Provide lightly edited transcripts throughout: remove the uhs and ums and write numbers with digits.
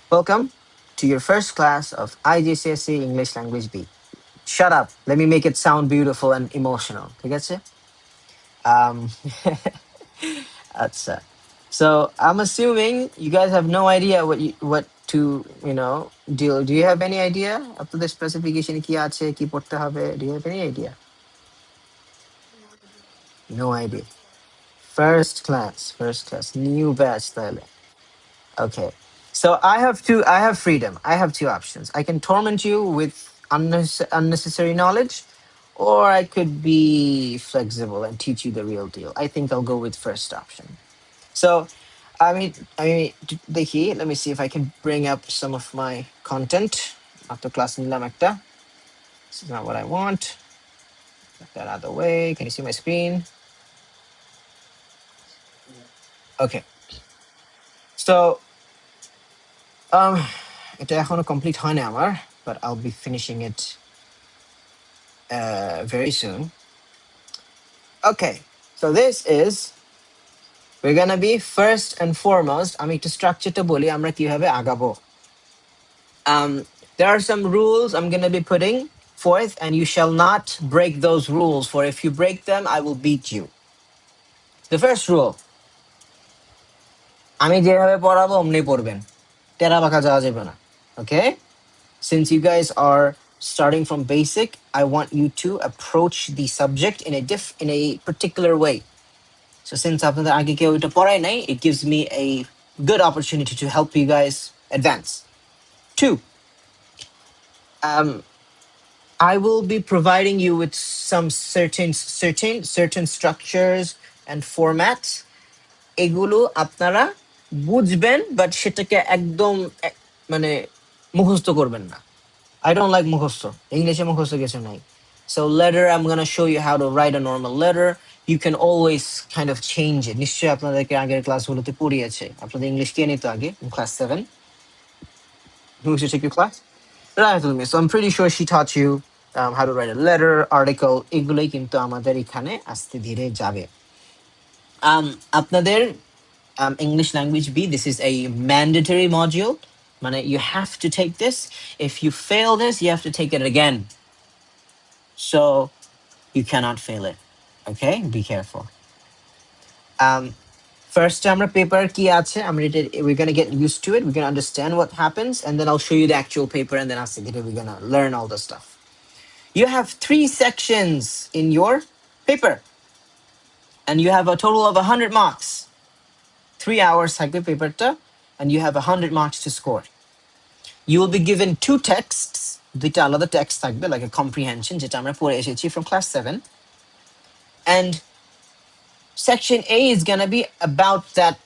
Welcome to your first class of IGCSE English Language B. Shut up. Let me make it sound beautiful and emotional. ঠিক আছে? Um, that's So I'm assuming you guys have no idea what to do. Do you have any idea up to the specification কি আছে কি পড়তে হবে? Do you have any idea? No idea. First class, new batch তাহলে. Okay. So I have freedom. I have two options. I can torment you with unnecessary knowledge, or I could be flexible and teach you the real deal. I think I'll go with first option. So, দেখি, let me see if I can bring up some of my content. After class নিলাম একটা. This is not what I want. Get that out of the way. Can you see my screen? Okay. So, এটা এখনো complete হয় না আমার, but I'll be finishing it very soon. Okay, so this is, we're gonna be first and foremost, আমি একটু স্ট্রাকচারটা বলি আমরা কিভাবে আগাবো. There are some rules I'm gonna be putting forth, and you shall not break those rules, for if you break them, I will beat you. The first rule, আমি যেভাবে পড়াবো অমনি পড়বেন, টেরা বাঁকা যাওয়া যাবে না. Okay, since you guys are starting from basic, I want you to approach the subject in a particular way. So since আপনাদের আগে কেউ এটা পড়ায় নাই, it gives me a good opportunity to help you guys advance. Two, I will be providing you with some certain structures and formats. এগুলো আপনারা বুঝবেন, but সেটাকে একদম মানে মুখস্থ করবেন না. I don't like মুখস্থ. ইংলিশে মুখস্থ কিছু নাই. So letter, I'm gonna show you how to write a normal letter. You can always kind of change it. নিশ্চয়ই আপনাদেরকে আগের ক্লাসগুলোতে পড়িয়েছে. আপনাদের ইংলিশ কে নিত আগে in class 7? Who used to take your class? Right, so I'm pretty sure she taught you how to write a letter, article. এগুলোই কিন্তু আমাদের এখানে আস্তে ধীরে যাবে. আপনাদের English language B, this is a mandatory module. মানে you have to take this. If you fail this, you have to take it again. So you cannot fail it. Okay, be careful. First আমরা paper কি আছে, we're gonna get used to it. We're gonna understand what happens, and then I'll show you the actual paper, and then after that we're gonna learn all the stuff. You have 3 sections in your paper, and you have a total of 100 marks. 3 hours থাকবে পেপারটা, and you have 100 marks to score. You will be given 2 texts, দুইটা আলাদা text থাকবে, like a comprehension, যেটা আমরা পড়ে এসেছি from class 7. And section A is gonna be about that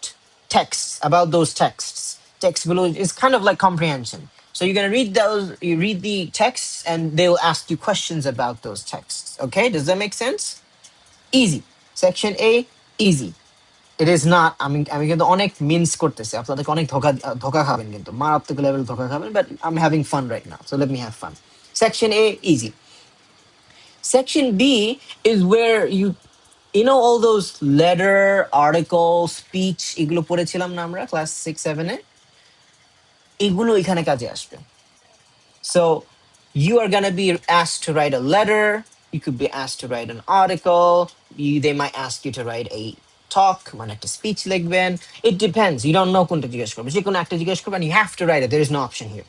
text, about those texts. Text below is kind of like comprehension. So you're gonna read those, you read the texts, and they will ask you questions about those texts. Okay, does that make sense? Easy. Section A, easy. It is not, আমি কিন্তু অনেক means করতেছি, আপনাদেরকে অনেক ধোকা খাবেন, কিন্তু মারাত্মক লেভেল ধোকা খাবেন, but I'm having fun right now, so let me have fun. Section A, easy. Section B is where you know all those letter, article, speech, এগুলো পড়েছিলাম না আমরা class 6, 7 এ, এগুলো এখানে কাজে আসবে. So you are gonna be asked to write a letter, you could be asked to write an article, they might ask you to write a talk, মানে একটা speech লিখবেন. It depends, you don't know কোনটা জিজ্ঞেস করবে, যে কোনো একটা জিজ্ঞেস করবে, and you have to write it. There is no option here.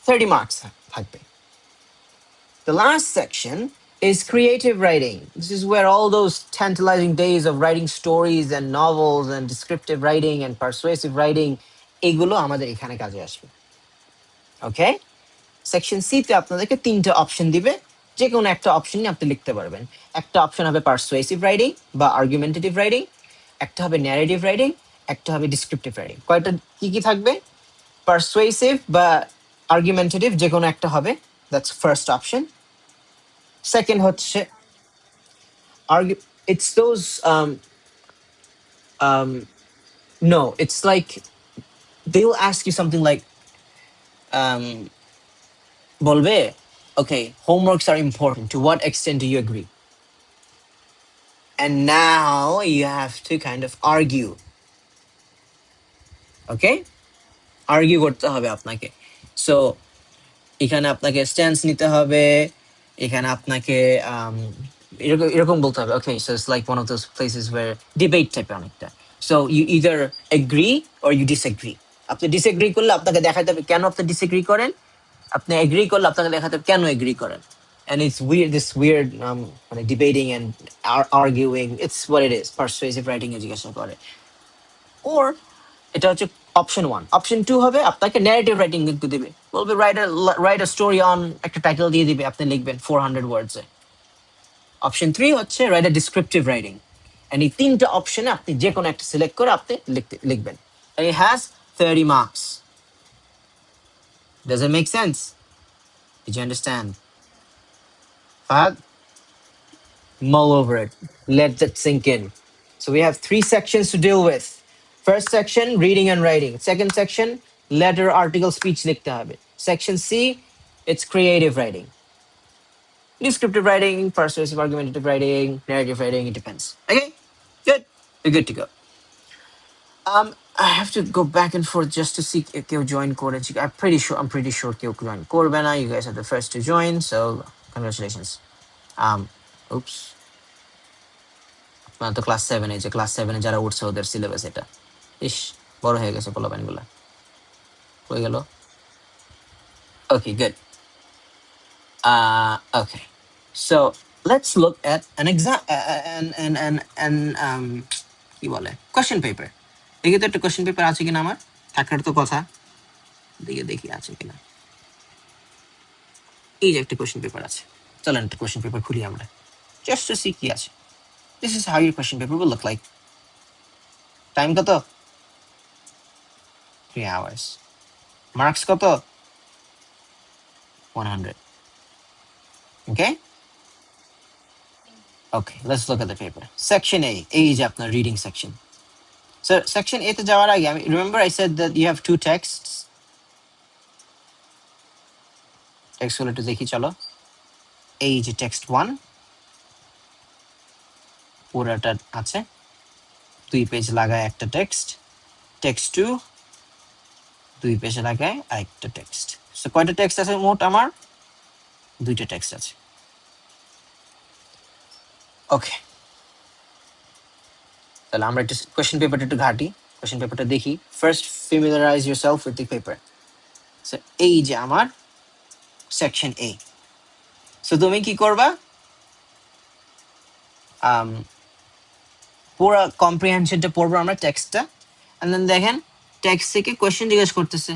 30 marks থাকবে. The last section is creative writing. This is where all those tantalizing days of writing stories and novels and descriptive writing and persuasive writing, এগুলো আমাদের এখানে কাজে আসবে. Okay? Section C তে আপনাদেরকে 3টা option দিবে, যে কোনো একটা অপশন নিয়ে আপনি লিখতে পারবেন. একটা অপশন হবে পারসুয়েসিভ রাইটিং বা আর্গুমেন্টেটিভ রাইটিং, একটা হবে ন্যারেটিভ রাইটিং, একটা হবে ডিসক্রিপটিভ রাইটিং. কয়টা কি কি থাকবে? পারসুয়েসিভ বা আর্গুমেন্টেটিভ, যে কোনো একটা হবে, দ্যাটস ফার্স্ট অপশন. সেকেন্ড হচ্ছে it's those no, it's like they'll ask you something like বলবে, okay, homeworks are important, to what extent do you agree? And now you have to kind of argue. Okay, argue করতে হবে আপনাকে। So এখানে আপনাকে stance নিতে হবে, এখানে আপনাকে এরকম এরকম বলতে হবে। Okay, so it's like one of those places where debate টাইপের অনেকটা। So you either agree or you disagree. আপনি ডিসএগ্রি করলে আপনাকে দেখাতে হবে কেন আপনি ডিসএগ্রি করেন, আপনি এগ্রি করলে আপনাকে দেখাতে হবে কেন এগ্রি করেন। And it's weird, this weird মানে debating and arguing, it's what it is, persuasive writing জিজ্ঞাসা করে। Or এটা হচ্ছে অপশন ওয়ান। অপশন টু হবে আপনাকে ন্যারেটিভ রাইটিং লিখতে দিবে, বলবে রাইট আ স্টোরি অন, একটা টাইটেল দিয়ে দিবে, আপনি লিখবেন 400 ওয়ার্ডসে। অপশন থ্রি হচ্ছে write a descriptive writing. And এই তিনটা অপশনে আপনি যে কোনো একটা সিলেক্ট করে আপনি লিখবেন। And it has 30 marks. Does it make sense? Did you understand? Fahad, mull over it. Let that sink in. So we have three sections to deal with. First section, reading and writing. Second section, letter, article, speech লিখতে হবে. Section C, it's creative writing. Descriptive writing, persuasive argumentative writing, narrative writing, it depends. Okay, good. You're good to go. I have to go back and forth just to see if you join করেছি। I'm pretty sure কেউ join করবে না. You guys are the first to join, so congratulations. Oops. তো class 7 এই যে class 7 এ যারা উঠছে ওদের সিলেবাস এটা। ইস, বড় হয়ে গেছে পোলাপানগুলা। হয়ে গেল। ওকে, good. Okay, so let's look at an exam কি বলে কোশ্চেন পেপার। দেখি তো একটা কোশ্চেন পেপার আছে কিনা আমার, থাকার তো কথা। দেখি আছে কিনা। এই যে একটা কোশ্চেন পেপার আছে, চলেন একটা কোশ্চেন পেপার খুলি আমরা, জাস্ট টু সি কি আছে। This is how your question paper will look like. Time কত? 3 hours. মার্কস কত? 100. Okay? Okay, let's look at the paper. Section A, is আপনার reading section. So section A তে যাওয়ার আগে remember I said that you have two texts. Text গুলো একটু দেখি চলো। এই যে text 1 পুরোটা আছে, 2 পেজ লাগায় একটা টেক্সট। text 2 2 পেজ লাগায় আরেকটা টেক্সট। সো কয়টা টেক্সট আছে মোট? আমার দুইটা টেক্সট আছে। ওকে, তাহলে আমরা একটা কোশ্চেন পেপারটা একটু ঘাঁটি, কোশ্চেন পেপারটা দেখি। First familiarize yourself with the paper. So এই যে আমার সেকশন এ। সো তুমি কি করবা, পুরো কম্প্রিহেনশনটা পড়বো আমরা টেক্সটটা। এন্ড দেন দেখেন টেক্সট থেকে কোশ্চেন জিজ্ঞেস করতেছে,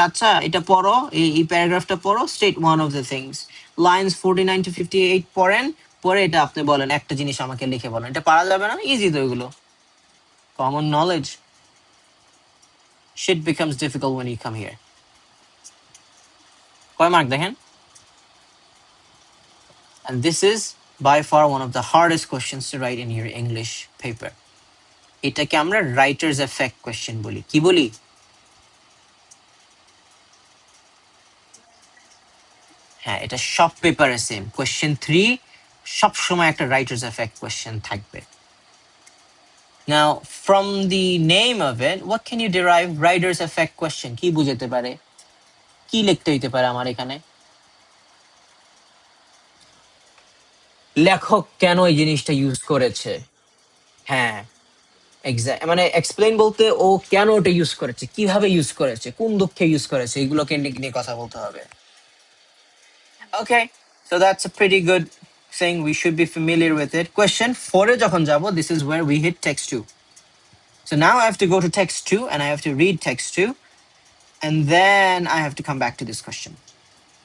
আচ্ছা এটা পড়ো, এই প্যারাগ্রাফটা পড়ো, state one of the things. Lines 49 to 58 পড়েন, পরে এটা আপনি বলেন, একটা জিনিস আমাকে লিখে বলেন। এটা পারা যাবে না? ইজি তো এগুলো, common knowledge. shit becomes difficult when you come here. কয় মার্ক দেখেন? And this is by far one of the hardest questions to write in your English paper. এটাকে আমরা রাইটার্স এফেক্ট কোয়েশ্চেন বলি। কি বলি? হ্যাঁ, এটা সব পেপারে সেম। কোয়েশ্চেন 3 সব সময় একটা রাইটার্স এফেক্ট কোয়েশ্চেন থাকবে। Now from the name of it, what can you derive writer's effect question? কি বুঝাতে পারে, কি লিখতে হইতে পারে আমার এখানে? লেখক কেন এই জিনিসটা ইউজ করেছে। হ্যাঁ, মানে এক্সপ্লেইন বলতে ও কেন ওটা ইউজ করেছে, কিভাবে ইউজ করেছে, কোন দুঃখে ইউজ করেছে, এগুলোকে নিয়ে কথা বলতে হবে। Okay, so that's a pretty good thing, we should be familiar with it. Question 4 এ যখন যাব, this is where we hit text 2. So now I have to go to text 2 and I have to read text 2 and then I have to come back to this question.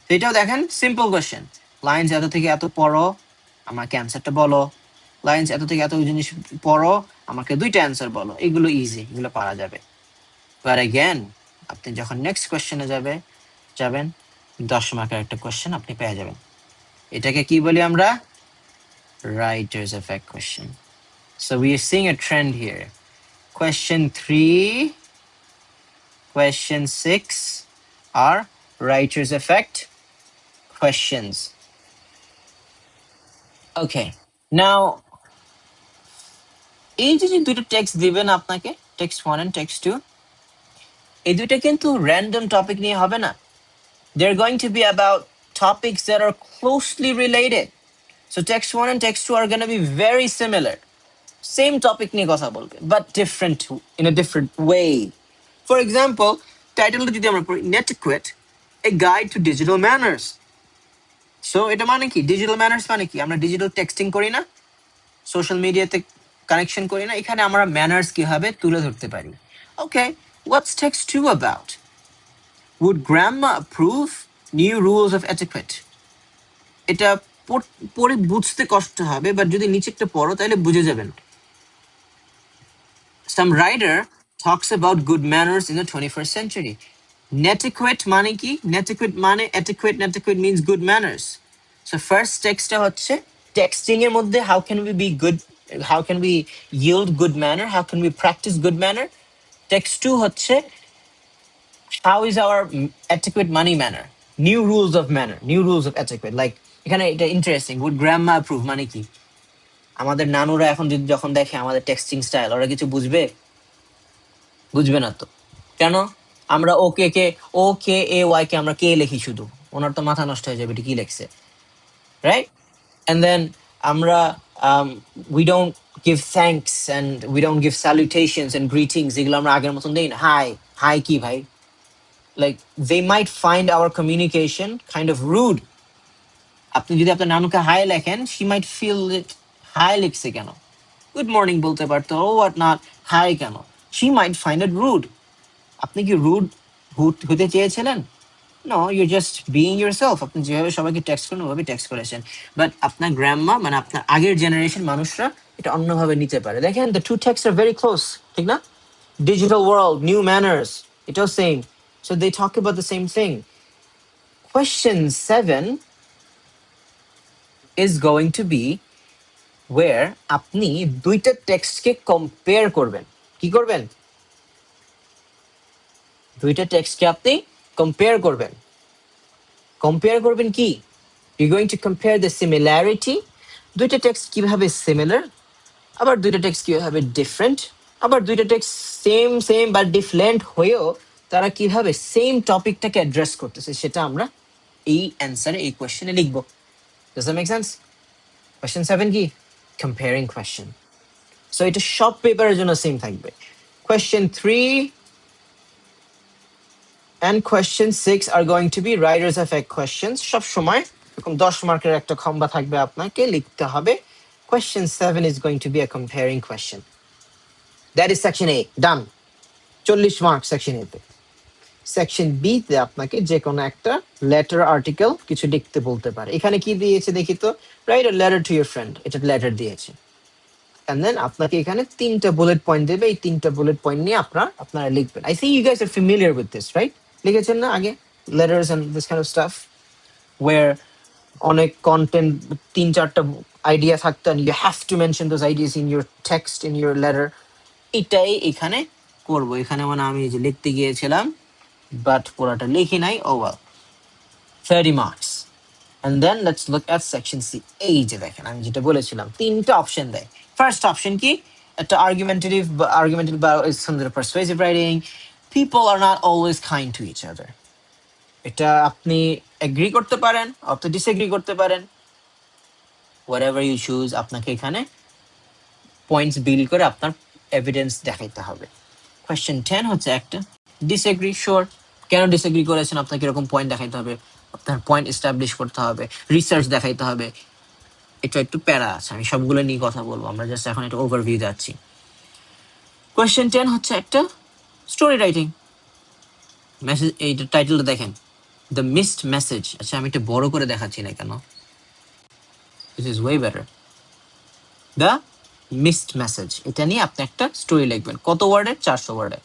So এটাও দেখেন simple question, lines এত থেকে এত পড়ো, আমাকে অ্যান্সারটা বলো। Lines এত থেকে এত জিনিস পড়ো, আমাকে দুইটা অ্যান্সার বলো। এগুলো ইজি, এগুলো পারা যাবে। বাট অ্যাগেন আপনি যখন নেক্সট কোয়েশ্চেনে যাবেন 10 মার্কের একটা কোয়েশ্চেন আপনি পেয়ে যাবেন। এটাকে কি বলি আমরা? Writer's effect question. So we are seeing a trend here. Question 3, question 6 are writer's effect questions. Okay, now এই যে দুটো টেক্সট দিবেন আপনাকে, টেক্সট 1 and টেক্সট 2, এই দুইটা কিন্তু র্যান্ডম টপিক নিয়ে হবে না। They're going to be about topics that are closely related. So text 1 and text 2 are going to be very similar. Same topic নিয়ে কথা বলবে, but different in a different way. For example, টাইটেলটা যদি আমরা পড়ি, Netiquette, a guide to digital manners. So এটা মানে কি? Digital manners মানে কি? আমরা ডিজিটাল টেক্সটিং করি না, সোশ্যাল মিডিয়াতে কানেকশন করি না, এখানে আমরা ম্যানার্স কিভাবে তুলে ধরতে পারি। Okay, what's text 2 about? Would grandma approve new rules of etiquette? এটা পড়ে বুঝতে কষ্ট হবে, বাট যদি নিচে একটা পড়ো তাহলে বুঝে যাবেন। Some writer talks about good manners in the 21st century. Netiquette মানে কি? Netiquette মানে etiquette, netiquette means good manners. So first textটা হচ্ছে texting এর মধ্যে how can we be good, how can we yield good manner, how can we practice good manner. Text 2 হচ্ছে how is our etiquette money manner, new rules of manner, new rules of etiquette. Like এখানে এটা interesting, would grandma approve মানে কি? আমাদের নানুরা এখন যদি যখন দেখে আমাদের টেক্সটিং স্টাইল, ওরা কিছু বুঝবে? বুঝবে না তো। কেন? আমরা ওকে এ ওয়াই কে আমরা কে লিখি শুধু, ওনার তো মাথা নষ্ট হয়ে যাবে এটা কি লিখছে, রাইট? এন্ড দেন আমরা we don't give thanks and we don't give salutations and greetings, এগুলো আমরা আগের মতন দেই না। হাই, হাই কি ভাই? Like they might find our communication kind of rude. আপনি যদি আপনার নানুকে হাই লেখেন, শি মাইট ফিল হাই লিখছে কেন, গুড মর্নিং বলতে পারতো, ও হোয়াট নট, হাই কেন? She might find it rude. আপনি কি রুড হতে চেয়েছিলেন? No, you just being yourself. আপনি যেভাবে সবাইকে টেক্সট করেন ওভাবে টেক্সট করেছেন, বাট আপনার গ্রাম্মা মানে আপনার আগের জেনারেশন মানুষরা এটা অন্যভাবে নিতে পারে। দেখেন, the two text are very close, ঠিক না? ডিজিটাল ওয়ার্ল্ড, নিউ ম্যানার্স, এটাও same. So they talk about the same thing. Question 7 is going to be where আপনি দুইটা টেক্সটকে কম্পেয়ার করবেন। কি করবেন? দুইটা টেক্সটকে আপনি কম্পেয়ার করবেন। কম্পেয়ার করবেন কি? You going to compare the similarity, দুইটা টেক্সট কিভাবে সিমিলার, আবার দুইটা টেক্সট কিভাবে ডিফারেন্ট, আবার দুইটা টেক্সট সেম সেম বা ডিফারেন্ট হয়েও তারা কিভাবে সেম টপিকটাকে অ্যাড্রেস করতেছে, সেটা আমরা এই অ্যান্সারে, এই কোয়েশ্চেনে লিখবো। Does that make sense? Question 7 কি? Comparing question. সো এটা সব পেপারের জন্য সেম থাকবে। Question 3 and question 6 are going to be writers effect questions. সব সময় এরকম 10 মার্কের একটা খম্বা থাকবে, আপনাকে লিখতে হবে। Question 7 is going to be a comparing question. That is section A. Done. 40 mark section A তে। সেকশন B তে আপনাকে যে কোনো একটা লেটার আর্টিকেল কিছু লিখতে বলতে পারে। এখানে কি দিয়েছে দেখি তো, write a letter to your friend, এটা লেটার দিয়েছে। এন্ড দেন আপনাকে এখানে 3টা বুলেট পয়েন্ট দেবে, এই 3টা বুলেট পয়েন্ট নিয়ে আপনারা লিখবেন। I think you guys are familiar with this, right? লিখেছেন না আগে letters and this kind of stuff where অনেক কন্টেন্ট, 3-4টা আইডিয়া থাকতো and you have to mention those ideas in your text, in your letter. এটাই এখানে করব। এখানে মানে আমি যে লিখতে গিয়েছিলাম বাট পুরোটা লিখি নাই। Oh well, 30 marks. And then let's look at section C. এই যে দেখেন, আমি যেটা বলেছিলাম 3টা অপশন দেয়। ফার্স্ট অপশন কি? একটা আর্গুমেন্টেটিভ বা পারসুয়েসিভ writing, people are not always kind to each other. এটা আপনি এগ্রি করতে পারেন অথবা ডিসএগ্রি করতে পারেন, হোয়াটএভার ইউ চুজ। আপনাকে এখানে পয়েন্টস বিল্ড করে আপনার এভিডেন্স দেখাইতে হবে। কোয়েশ্চেন 10 হচ্ছে একটা ডিসএগ্রি, শিওর। কেন ডিসএগ্রি করেছেন আপনাকে এরকম পয়েন্ট দেখাইতে হবে, আপনার পয়েন্ট এস্টাবলিশ করতে হবে, রিসার্চ দেখাইতে হবে। এটা একটু প্যারা আছে, আমি সবগুলো নিয়ে কথা বলবো, আমরা জাস্ট এখন একটা ওভারভিউ যাচ্ছি। কোয়েশ্চেন 10 হচ্ছে একটা স্টোরি রাইটিং। মেসেজ, এইটা টাইটেলটা দেখেন, দ্য মিসড মেসেজ। আচ্ছা, আমি একটু বড় করে দেখাচ্ছি না কেন, this is way better. The missed message, এটা নিয়ে আপনি একটা স্টোরি লিখবেন। কত ওয়ার্ডে? 400 ওয়ার্ডে।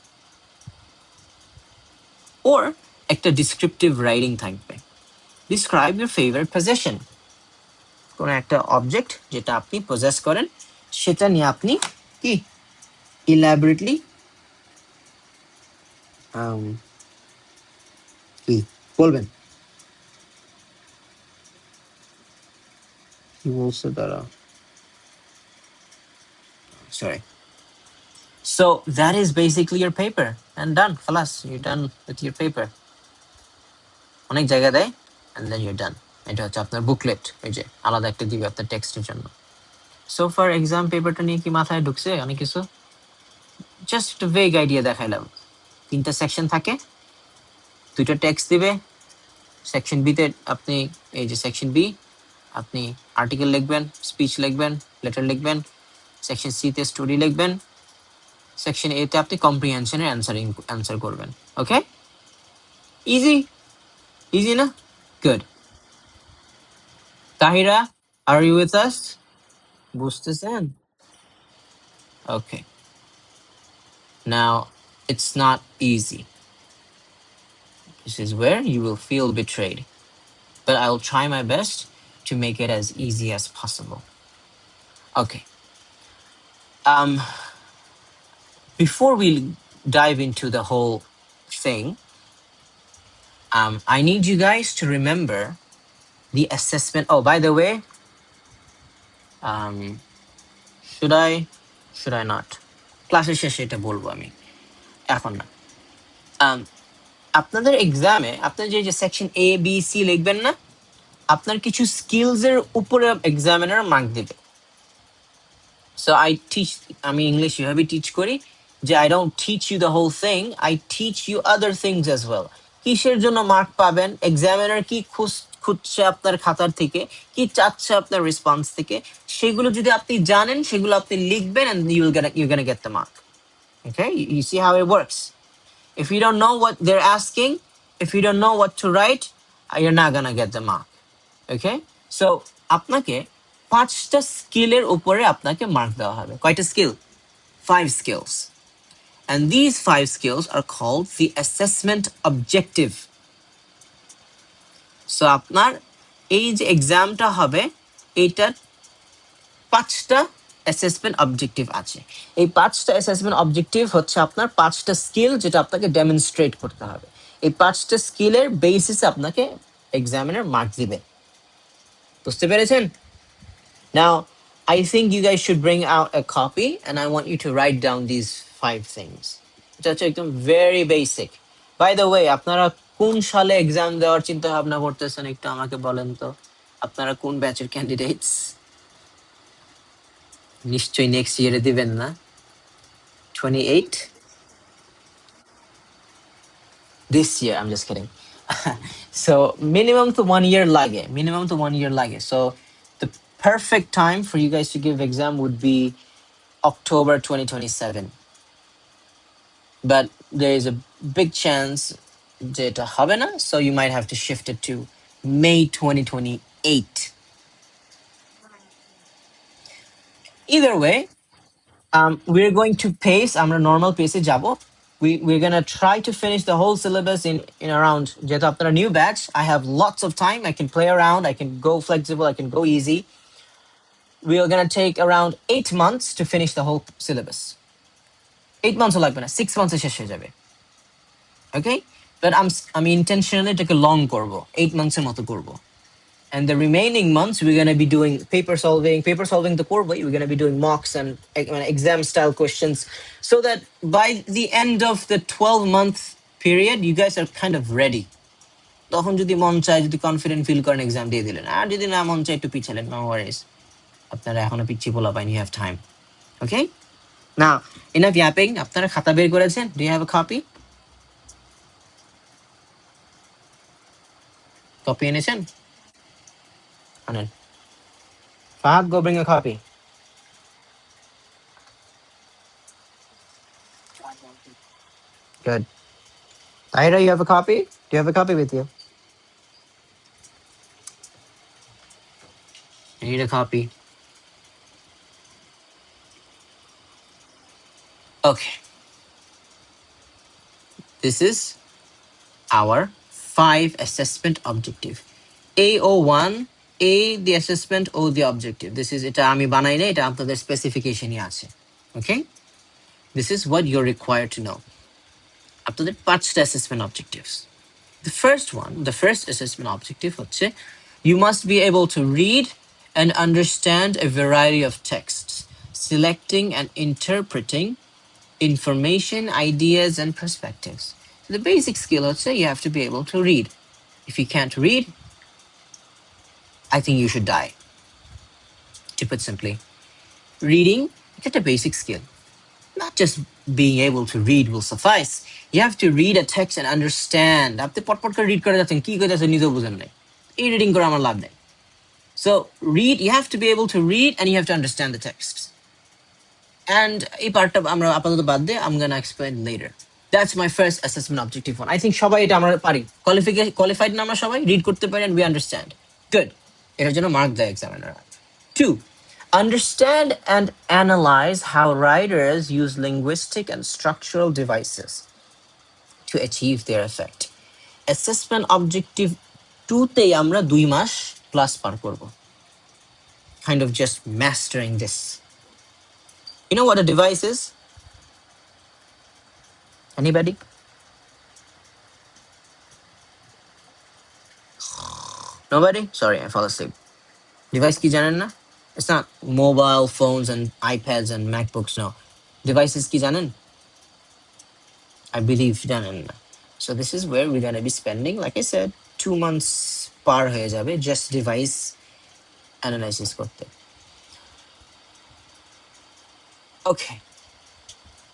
ওর একটা ডিসক্রিপটিভ রাইটিং থাকবে। ডিসক্রাইব ইউর ফেভারিট পজেশন, কোন একটা অবজেক্ট যেটা আপনি পজেস করেন সেটা নিয়ে আপনি কি ইলাবোরেটলি কি বলবেন। কি বলছে তারা, sorry. So that is basically your paper and done. Khalas, you're done with your paper. অনেক জায়গা দেয় and then you're done. এটা হচ্ছে আপনার বুকলেট, এই যে আলাদা একটা দিবে আপনার টেক্সটের জন্য। সো ফার এক্সাম পেপারটা নিয়ে কি মাথায় ঢুকছে অনেক কিছু? জাস্ট একটা ভেগ আইডিয়া দেখাইলাম। 3টা সেকশন থাকে, 2টা টেক্সট দিবে। সেকশন বি তে আপনি এই যে সেকশন বি আপনি আর্টিকেল লিখবেন, স্পিচ লিখবেন, লেটার লিখবেন। সেকশন সি তে স্টোরি লিখবেন। সেকশন এ তে আপনি কম্প্রিহেনশনের অ্যান্সার করবেন। ওকে, ইজি ইজি না? Good. Tahira, are you with us? বুঝতেছেন? Okay, now it's not easy. This is where you will feel betrayed, but I'll try my best to make it as easy as possible. Okay. Before we dive into the whole thing, I need you guys to remember the assessment. Oh, by the way, should I not? ক্লাসের শেষে এটা বলবো আমি, এখন না। আপনাদের এক্সামে আপনার যে সেকশন এ বি সি লিখবেন না, আপনার কিছু স্কিলস এর উপরে এক্সামিনার মার্ক দেবে। সো আমি ইংলিশ এভাবে টিচ করি যে I don't teach you the whole thing, I teach you other things as well. কিসের জন্য মার্ক পাবেন, এক্সামিনার কি খুঁজছে আপনার খাতার থেকে, কি চাচ্ছে আপনার রেসপন্স থেকে, সেগুলো যদি আপনি জানেন সেগুলো আপনি লিখবেন and you're gonna get the mark. Okay, you see how it works. If you don't know what they're asking, if you don't know what to write, you're not gonna get the mark. Okay, so আপনাকে 5টা স্কিলের উপরে আপনাকে mark দেওয়া হবে। কয়টা skill? 5 skills. And these 5 skills are called the assessment objective. So আপনার এই যে এক্সামটা হবে, এটার 5টা অ্যাসেসমেন্ট অবজেক্টিভ আছে। এই 5টা অ্যাসেসমেন্ট অবজেক্টিভ হচ্ছে আপনার 5টা স্কিল যেটা আপনাকে ডেমনস্ট্রেট করতে হবে। এই 5টা স্কিলের বেসিসে আপনাকে এক্সামিনার মার্ক দিবে। বুঝতে পেরেছেন? Now, I think you guys should bring out a copy and I want you to write down these 5 things. এটা হচ্ছে একদম very basic. By the way, আপনারা কোন সালে এক্সাম দেওয়ার চিন্তা ভাবনা করতেছেন একটু আমাকে বলেন তো? আপনারা কোন ব্যাচের ক্যান্ডিডেটস? নিশ্চয়ই নেক্সট ইয়ারে দিবেন না? 28? This year, I'm just kidding. So minimum to 1 year লাগে, minimum to 1 year লাগে. So the perfect time for you guys to give exam would be October 2027. But there is a big chance যে এটা হবে না, so you might have to shift it to May 2028. Either way, we're going to pace, আমরা normal pace এ যাব। We're gonna try to finish the whole syllabus in around, যেহেতু আপনারা new batch, I have lots of time, I can play around, I can go flexible, I can go easy. We are gonna take around 8 months to finish the whole syllabus. 8 months লাগবে না, 6 months এ শেষ হয়ে যাবে। Okay, but আমি intentionally এটাকে long করবো, 8 months এর মতো করবো। And the remaining months we're going to be doing paper solving the core way. We're going to be doing mocks and exam style questions, so that by the end of the 12-month period you guys are kind of ready. তখন যদি মন চায়, যদি confident feel করেন, exam দিয়ে দিলেন। আর যদি না মন চায় একটু পিছালেন, নো ওয়ারিজ, আপনারা এখনো পিছিয়ে বলা পাইনি, you have time. Okay, now enough yapping. আপনারা খাতা বের করেছেন? Do you have a copy? Copy এনেছেন? আনেন। Fahad, go bring a copy. Good. Tahira, you have a copy? Do you have a copy with you? I need a copy. Okay. This is our 5 assessment objective. AO1, A the assessment, O the objective. This is এটা আমি বানাই না, এটা আপনাদের স্পেসিফিকেশনই আছে। Okay? This is what you're required to know. আপনাদের 5টা assessment objectives. The first assessment objective হচ্ছে you must be able to read and understand a variety of texts, selecting and interpreting information, ideas, and perspectives. So the basic skill, let's say, you have to be able to read. If you can't read, I think you should die. To put simply, reading is a basic skill. Not just being able to read will suffice. You have to read a text and understand. আপনি পটপট করে read করে যাচ্ছেন, কি করে যাচ্ছেন নিজেও বুঝেন নাই। এই reading করে আমার লাভ নেই। So read, you have to be able to read and you have to understand the text. And এই পার্টটা আমরা আপাতত বাদ দিয়ে I'm gonna explain later. That's my first assessment objective one. I think সবাই এটা আমরা পারি। Qualified না আমরা সবাই read করতে পারি and we understand. Good. এটার জন্য mark the examiner. 2. Understand and analyze how writers use linguistic and structural devices to achieve their effect. Assessment objective 2 তে আমরা 2 মাস plus পার করব। Kind of just mastering this. You know what a device is? Anybody? Nobody? Sorry, I fell asleep. Device কি জানেন না? It's not mobile phones and iPads and MacBooks, no. Devices কি জানেন? I believe জানেন না. So this is where we're gonna be spending, like I said, 2 months পার হয়ে যাবে just device analysis করতে. Okay.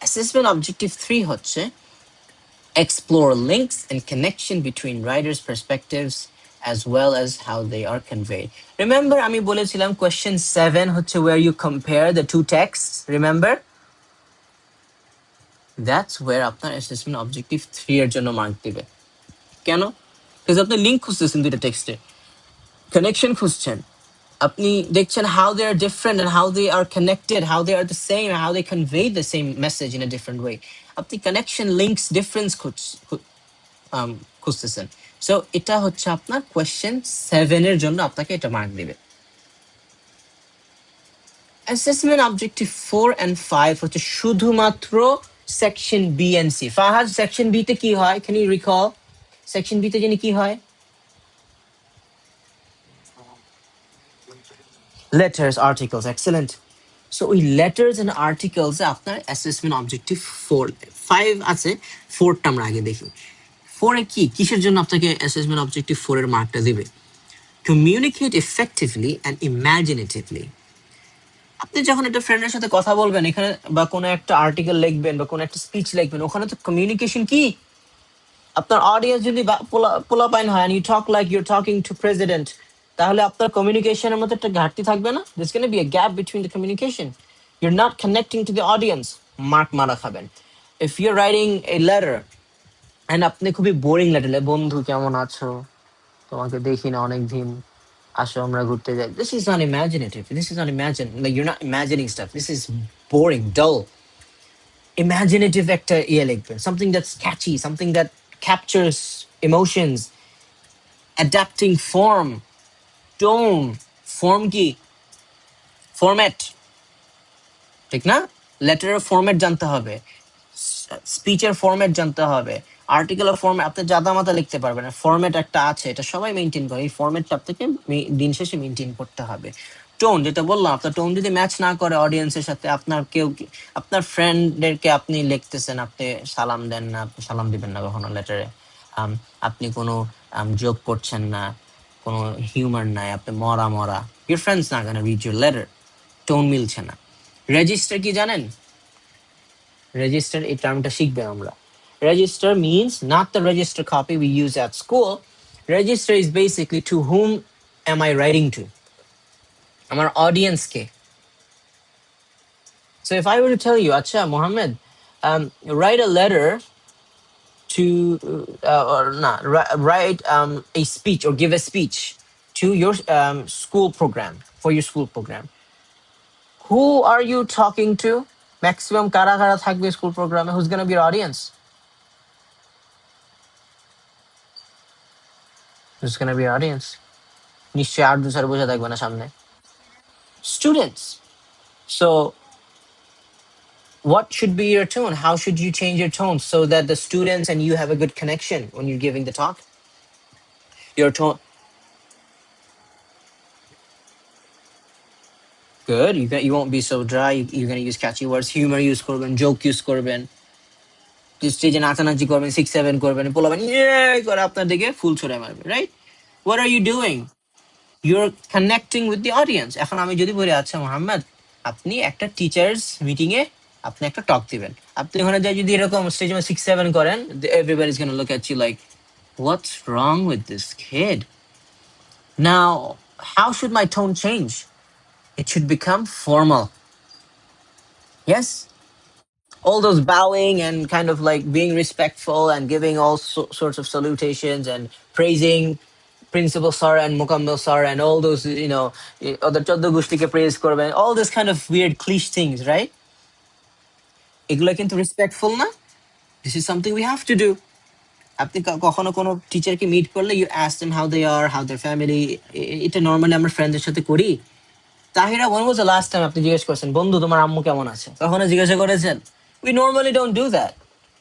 Assessment objective 3 হচ্ছে explore links and connection between writers' perspectives as well as how they are conveyed. Remember আমি বলেছিলাম question 7 হচ্ছে where you compare the two texts, remember? That's where আপনার assessment objective 3 এর জন্য mark দিবে। কেন? Because আপনি লিংক খুঁজতেছেন দুইটা টেক্সটে, কানেকশন খুঁজছেন, আপনি দেখছেন how they are different and how they are connected, how they are the same, how they convey the same message in a different way. আপনি connection, links, difference খুঁজতেছেন। সো এটা হচ্ছে আপনার কোয়েশ্চেন 7 এর জন্য আপনাকে এটা মার্ক দিবে। অ্যাসেসমেন্ট অবজেক্টিভ 4 and 5 হচ্ছে শুধুমাত্র section B and C. Fahad, section B তে কি হয়? Can you recall? Section B তে জানি কি হয়? Letters, articles, excellent. So ওই letters and articles এ আপনার অ্যাসেসমেন্ট অবজেক্টিভ 4, 5 আছে, 4টা আমরা আগে দেখি। 4 এ কি কিসের জন্য আপনাকে অ্যাসেসমেন্ট অবজেক্টিভ 4 এর মার্কটা দিবে? Communicate effectively and imaginatively. আপনি যখন একটা ফ্রেন্ডের সাথে কথা বলবেন এখানে বা কোনো একটা আর্টিকেল লিখবেন বা কোনো একটা স্পিচ লিখবেন, ওখানে তো কমিউনিকেশন কি। আপনার অডিয়েন্স যদি পোলাপাইন হয় and you talk like you're talking to president, তাহলে আপনার কমিউনিকেশনের মধ্যে একটা ঘাটতি থাকবে না? There's going to be a gap between the communication. You're not connecting to the audience. Mark মারা খাবেন। If you're writing a letter and আপনি খুবই বোরিং লেটার, বন্ধু কেমন আছো, তোমাকে দেখি না অনেক দিন, আসো আমরা ঘুরতে যাই, this is not imaginative, this is not like you're not imagining stuff, this is boring, dull. Imaginative একটা ইয়ে লিখবেন, something that's catchy, something that captures emotions, adapting form, tone, form কি, format, ঠিক না? লেটারের ফরম্যাট জানতে হবে, স্পিচের ফরম্যাট জানতে হবে, আর্টিকেলের ফরম্যাট। আপনি জাদা মাথা লিখতে পারবেন না, ফরম্যাট একটা আছে, এটা সবাই মেনটেন করে, এই ফরম্যাটটা আপনাকে দিন শেষে মেনটেন করতে হবে। টোন, যেটা বললাম, আপনার টোন যদি ম্যাচ না করে অডিয়েন্সের সাথে, আপনার কেউ আপনার ফ্রেন্ডদেরকে আপনি লিখতেছেন, আপনি সালাম দেন না, আপনি সালাম দিবেন না কখনো লেটারে, আপনি কোনো জোক করছেন না, কোনো হিউমার নাই, আপনি মরা মরা, ইউর ফ্রেন্ডস না গোনা রিড ইউর লেটার, টোন মিলছে না। রেজিস্টার কি জানেন? Register, এই টার্মটা শিখবেন আমরা। Register means not the register copy we use at school. Register is basically to whom am I writing to? আমার audience K. So if I were to tell you, acha Mohammed, write a letter to or not write a speech or give a speech to your school program, for your school program. Who are you talking to? Maximum কারা কারা থাকবে school প্রোগ্রামে? Who's going to be your audience? Who's going to be your audience? নিশ্চয়ই আর 2-4 বোঝা থাকবে না সামনে। Students. So what should be your tone? How should you change your tone so that the students and you have a good connection when you're giving the talk? Your tone. Good. You won't be so dry. You're gonna use catchy words, humor use করবেন, joke use করবেন, স্টেজে নাচানাচি করবেন, 6 7 করবেন, পোলাবেন ইয়ে করে আপনার দিকে ফুল ছুড়ে মারবে, right? What are you doing? You're connecting with the audience. এখন আমি যদি বলি আচ্ছা মোহাম্মদ, আপনি একটা টিচার্স মিটিং এ আপনি একটা টক দিবেন, আপনি ওখানে যাই যদি এরকম স্টেজে 6 7 করেন, everybody's gonna look at you like, what's wrong with this kid? Now, how should my tone change? It should become formal. Yes, all those bowing and kind of like being respectful and giving all sorts of salutations and praising principal sir and mukammel sir and all those, other choddo gushtike praise korben, all this kind of weird cliche things, right? এগুলো কিন্তু respectful না? This is something we have to do. আপনি কখনো কোনো টিচারকে meet করলে you ask them how they are, how their family, এটা normally আমরা ফ্রেন্ডদের সাথে করি। Tahira, when was the last time আপনি জিজ্ঞেস করছেন বন্ধু তোমার আম্মু কেমন আছে, কখনো জিজ্ঞাসা করেছেন? We normally don't do that.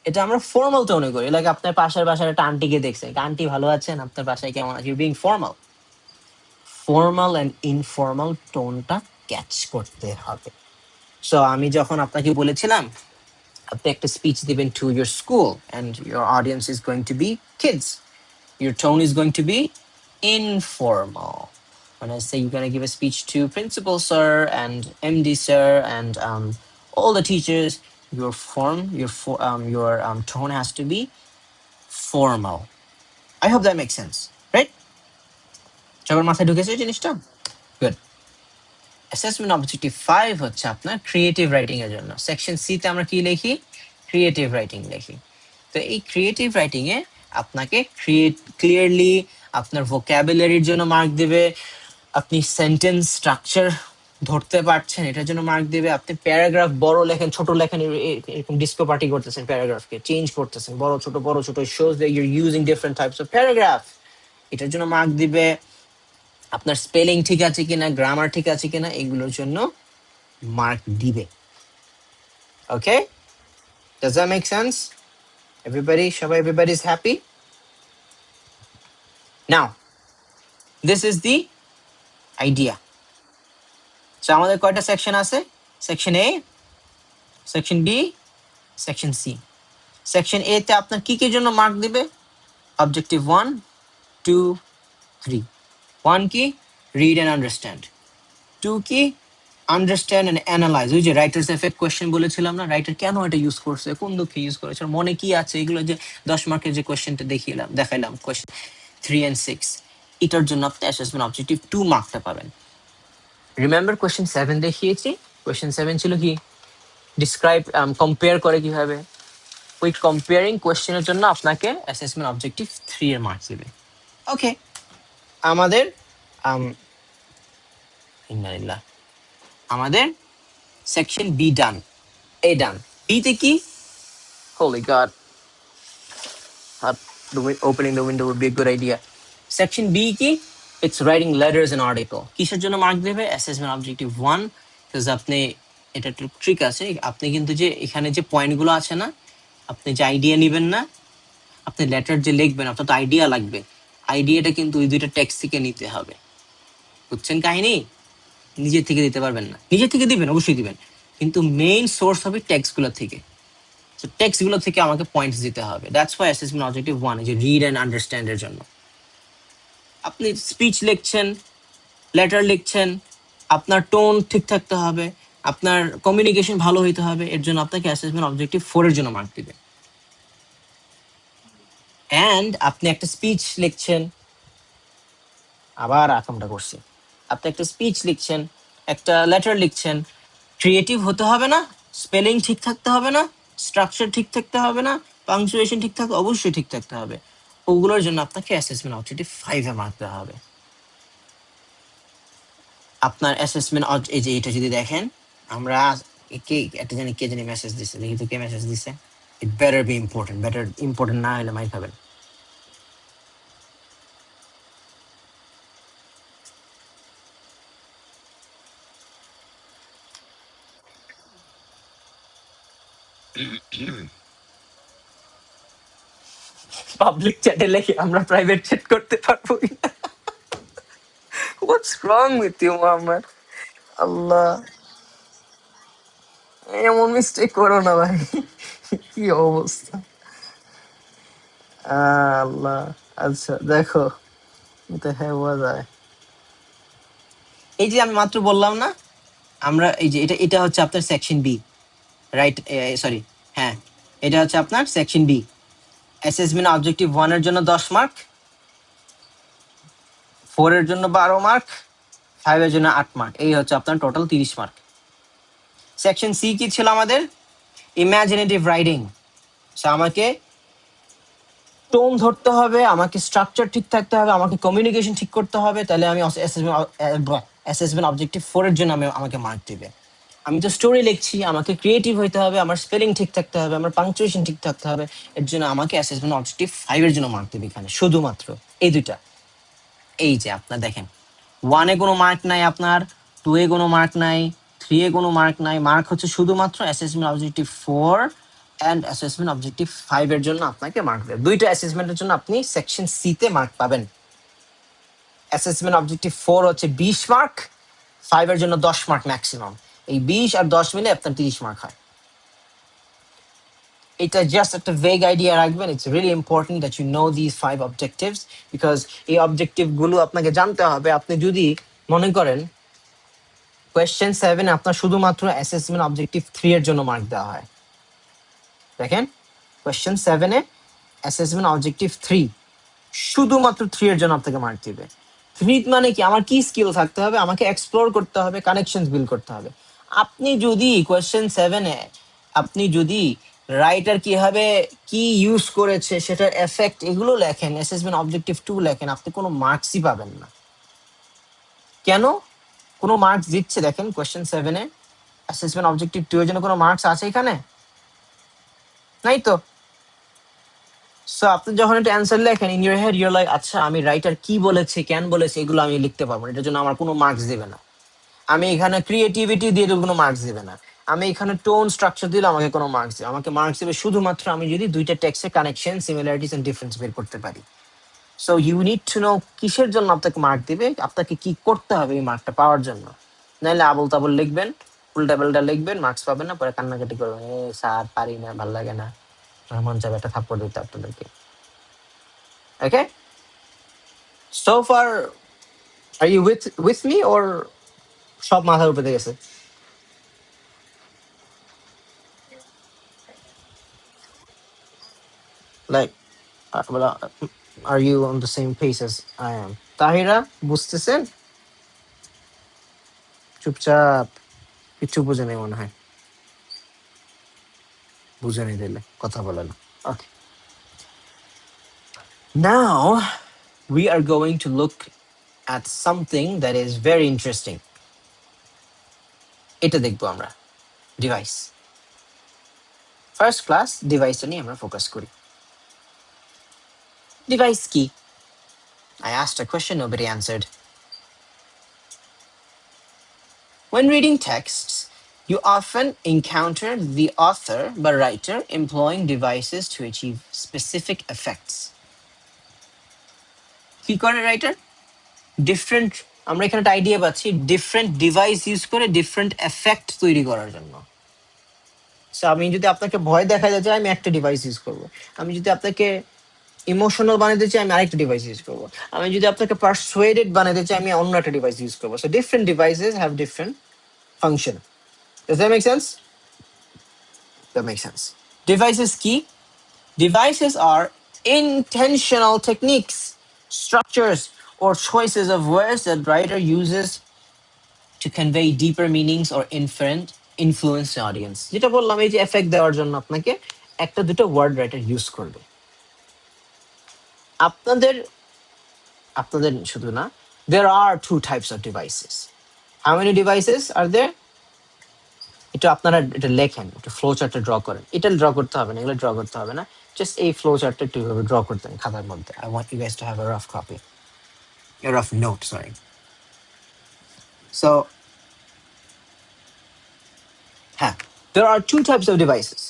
এটা আমরা ফর্মাল টোনে করি, লাইক আপনার পাশের বাসার একটা আন্টিকে দেখছেন, আন্টি ভালো আছেন, আপনার বাসায় কেমন আছে, you being formal. Formal and informal টোনটা ক্যাচ করতে হবে। সো আমি যখন আপনাকে বলেছিলাম আপনি একটা স্পিচ দিবেন to your school and your audience is going to be kids, your tone is going to be informal. When I say you're going to give a speech to principal sir and MD sir and all the teachers, your tone has to be formal. I hope that makes sense, right? সবার মাথায় ঢুকেছে এই জিনিসটা? Good. Assessment objective 5 হচ্ছে আপনার creative writing এর জন্য। Section C তে আমরা কি লিখি? ক্রিয়েটিভ রাইটিং লিখি। তো এই ক্রিয়েটিভ রাইটিং এ আপনাকে ক্লিয়ারলি আপনার ভোকাবুলারির জন্য মার্ক দেবে, আপনি সেন্টেন্স স্ট্রাকচার ধরতে পারছেন এটার জন্য মার্ক দেবে, আপনি প্যারাগ্রাফ বড় লেখেন ছোট লেখেন এরকম ডিসকোপার্টি করতেছেন, প্যারাগ্রাফকে চেঞ্জ করতেছেন, বড় ছোট shows that you are using different types of paragraph, এটার জন্য মার্ক দিবে। আপনার স্পেলিং ঠিক আছে কিনা, গ্রামার ঠিক আছে কিনা, এগুলোর জন্য মার্ক দিবে। ওকে, does that make sense? Everybody's happy? Now, this is the idea. So আমাদের কয়টা সেকশন আছে? Section A, section B, section C. Section A তে আপনার কি কি জন্য মার্ক দিবে? অবজেক্টিভ 1 2 3। 1 কি? Read and understand. 2 কি? Understand and analyse. ওই যে রাইটার্স এফেক্ট কোয়েশ্চেন বলেছিলাম না, রাইটার কেন এটা ইউজ করছে, কোন দুঃখে ইউজ করেছে, মনে কি আছে, এগুলো যে 10 মার্কের যে কোয়েশ্চেনটা দেখাইলাম কোয়েশ্চেন 3 and 6, এটার জন্য আপনি অ্যাসেসমেন্ট অবজেক্টিভ 2 মার্কটা পাবেন। রিমেম্বার কোয়েশ্চেন 7 দেখিয়েছি, কোয়েশ্চেন 7 ছিল কি? ডিসক্রাইব, কম্পেয়ার করে কিভাবে। ওই কম্পেয়ারিং কোয়েশ্চেনের জন্য আপনাকে অ্যাসেসমেন্ট অবজেক্টিভ 3 এর মার্কস দিবে। ওকে, আমাদের আমাদের section be done, A done. বিতে কি? Holy god, opening the window would be a good idea. Section B কি? It's writing letters and article. কিসের জন্য মার্ক দেবে? অ্যাসেসমেন্ট অবজেক্টিভ 1, because আপনি, এটা একটু ট্রিক আছে, আপনি কিন্তু যে এখানে যে পয়েন্টগুলো আছে না, আপনি যে আইডিয়া নেবেন না, আপনি লেটার যে লিখবেন আপনার তো আইডিয়া লাগবে, আইডিয়াটা কিন্তু ওই দুইটা টেক্সট থেকে নিতে হবে, বুঝছেন কাহিনী? নিজের থেকে দিতে পারবেন না, নিজের থেকে দিবেন অবশ্যই দিবেন, কিন্তু মেইন সোর্স হবে টেক্সটগুলো থেকে। তো টেক্সটগুলো থেকে আমাকে পয়েন্টস দিতে হবে। দ্যাটস ওয়াই অ্যাসেসমেন্ট অবজেক্টিভ 1 যে রিড অ্যান্ড আন্ডারস্ট্যান্ডের জন্য। আপনি স্পিচ লিখছেন, লেটার লিখছেন, আপনার টোন ঠিক থাকতে হবে, আপনার কমিউনিকেশন ভালো হইতে হবে, এর জন্য আপনাকে অ্যাসেসমেন্ট অবজেক্টিভ 4 এর জন্য মার্ক দিবে। অ্যান্ড আপনি একটা স্পিচ লিখছেন, আবার আকামটা করছি, আপনি একটা স্পিচ লিখছেন, একটা লেটার লিখছেন, ক্রিয়েটিভ হতে হবে না? স্পেলিং ঠিক থাকতে হবে না? স্ট্রাকচার ঠিক থাকতে হবে না? পাংচুয়েশন ঠিক থাকতে, অবশ্যই ঠিক থাকতে হবে। ওগুলোর জন্য আপনাকে অ্যাসেসমেন্ট অবজেক্টিভ 5 এ মার্ক দেওয়া হবে। আপনার অ্যাসেসমেন্ট, এই যে এটা যদি দেখেন, আমরা কে একটা জানি, কে জানি মেসেজ দিছে, দেখি তো কে মেসেজ দিছে। It better be important, better important না হলে মাই খাবেন। পাবলিক চ্যাটে লেখে আমরা প্রাইভেট চ্যাট করতে পারবো কিনা? হোয়াটস রং উইথ ইউ মোহাম্মদ? আল্লাহ, এমন মিস্টেক করো না ভাই। কি অবস্থা! আল্লাহ। আচ্ছা দেখো, এটা হ্যাঁ হওয়া যায়। এই যে আমি মাত্র বললাম না, আমরা এই যে এটা এটা হচ্ছে আপনার সেকশন বি, রাইট? সরি, হ্যাঁ, এটা হচ্ছে আপনার সেকশন বি। অ্যাসেসমেন্ট অবজেক্টিভ 1 এর জন্য 10 মার্ক, 4 এর জন্য 12 মার্ক, 5 এর জন্য 8 মার্ক। এই হচ্ছে আপনার টোটাল 30 মার্ক। সেকশন সি কি ছিল আমাদের? Imaginative writing. আমাকে টোন ধরতে হবে, আমাকে স্ট্রাকচার ঠিক থাকতে হবে, আমাকে কমিউনিকেশন ঠিক করতে হবে, তাহলে আমি অ্যাসেসমেন্ট অবজেক্টিভ 4 এর জন্য আমাকে মার্ক দিবে। আমি তো স্টোরি লিখছি, আমাকে ক্রিয়েটিভ হইতে হবে, আমার স্পেলিং ঠিক থাকতে হবে, আমার পাংচুয়েশন ঠিক থাকতে হবে, এর জন্য আমাকে অ্যাসেসমেন্ট অবজেক্টিভ 5 এর জন্য মার্ক দেবে এখানে, শুধুমাত্র এই দুইটা। এই যে আপনার দেখেন, 1 এ কোনো মার্ক নাই, আপনার 2 এ কোনো মার্ক নাই, 3 এ কোনো মার্ক নাই। মার্ক হচ্ছে শুধুমাত্র assessment objective 4 and assessment objective 5 এর জন্য আপনাকে মার্ক দেবে। দুইটা অ্যাসেসমেন্টের জন্য আপনি সেকশন সি তে মার্ক পাবেন। অ্যাসেসমেন্ট অবজেক্টিভ 4 হচ্ছে 20 মার্ক, 5 এর জন্য 10 মার্ক ম্যাক্সিমাম। এই 20 আর 10 মিলে আপনার 30 মার্ক হয়। এটা জাস্ট একটা ভেগ আইডিয়া রাখবেন। It's really important that you know this 5 objectives, because এই অবজেক্টিভ গুলো আপনাকে জানতে হবে। আপনি যদি মনে করেন কোয়েশ্চেন 7 আপনার শুধুমাত্র অ্যাসেসমেন্ট অবজেক্টিভ 3 এর জন্য মার্ক দেওয়া হয়। দেখেন, কোয়েশ্চেন 7 এ অ্যাসেসমেন্ট অবজেক্টিভ 3, শুধুমাত্র 3 এর জন্য আপনাকে মার্ক দিবে। 3 মানে কি? আমার কি স্কিল থাকতে হবে? আমাকে এক্সপ্লোর করতে হবে, কানেকশন বিল্ড করতে হবে। আপনি যদি কোয়েশ্চেন 7 এ আপনি যদি রাইটার কিভাবে কি ইউজ করেছে সেটার এফেক্ট এগুলো লেখেন, অ্যাসেসমেন্ট অবজেক্টিভ 2 লেখেন, আপনি কোনো মার্কসই পাবেন না। কেন? কোনো মার্কস দিচ্ছে দেখেন কোয়েশ্চেন 7 এ অ্যাসেসমেন্ট অবজেক্টিভ 2 এর জন্য কোনো মার্কস আছে এখানে? নাই তো। সো আপনি যখন একটা অ্যান্সার লেখেন, in your head your like, আচ্ছা আমি রাইটার কি বলেছে, কেন বলেছে, এগুলো আমি লিখতে পারবো না, এটার জন্য আমার কোনো মার্কস দেবে না। আমি এখানে ক্রিয়েটিভিটি দিয়ে দেবো, কোনো মার্কস দেবে না। আমি এখানে টোন স্ট্রাকচার দিলে আমাকে কোনো মার্কস দেবে, আমাকে মার্কস দেবে শুধুমাত্র আমি যদি দুইটা টেক্সটের কানেকশন, সিমিলারিটিস এন্ড ডিফারেন্স বের করতে পারি। So you need to know কিসের জন্য আপনাকে মার্ক দিবে, আপনাকে কি করতে হবে এই মার্কটা পাওয়ার জন্য। নাহলে আবল তাবল লিখবেন, উল্টা পাল্টা লিখবেন, মার্কস পাবেন না, পরে কান্নাকাটি করবেন, এ স্যার পারি না, ভাল লাগে না, মন চাবে একটা থাপ্পড় দিতে আপনাদেরকে। Okay, so far are you with me, ওর সব মাথার উপরে গেছে? Like, are you on the same pace as I am? Tahira, বুঝতেছেন? চুপচাপ, কিছু বুঝে নেই মনে হয়, বুঝে নেই দিলে কথা বলে না। ওকে, নাও we are going to look at something that is very interesting. এটা দেখবো আমরা, ডিভাইস। ফার্স্ট ক্লাস ডিভাইসটা নিয়ে আমরা ফোকাস করি। ডিভাইস কি? I asked a question, nobody answered. When reading texts, you often encounter the author বা writer employing devices to achieve specific effects. কি করে রাইটার? ডিফারেন্ট, আমরা এখানে একটা আইডিয়া পাচ্ছি, ডিফারেন্ট ডিভাইস ইউজ করে ডিফারেন্ট এফেক্ট তৈরি করার জন্য। সো আমি যদি আপনাকে ভয় দেখাতে চাই, আমি একটা ডিভাইস ইউজ করবো। আমি যদি আপনাকে ইমোশনাল বানাতে চাই, আমি আরেকটা ডিভাইস ইউজ করবো। আমি যদি আপনাকে পারসুয়েডেড বানাতে চাই, আমি অন্য একটা ডিভাইস ইউজ করবো। So different devices have different function. Does that make sense? That makes sense. Devices key. Devices are intentional techniques, structures, or choices of words that writer uses to convey deeper meanings or inferent influence the audience. যেটা বললাম, এই যে effect দেওয়ার জন্য আপনাকে একটা দুটো word writer use করবে। আপনাদের আপনাদের শুধু না, there are two types of devices. How many devices are there? এটা আপনারা এটা লেখেন, একটা ফ্লো চার্টে ড্র করেন। এটা ড্র করতে হবে না, এগুলো ড্র করতে হবে না, জাস্ট এই ফ্লো চার্টটা একটু এইভাবে ড্র করতেন খাতার মধ্যে। I want you guys to have a rough copy, a rough note, sorry. So, হ্যাঁ, there are two types of devices.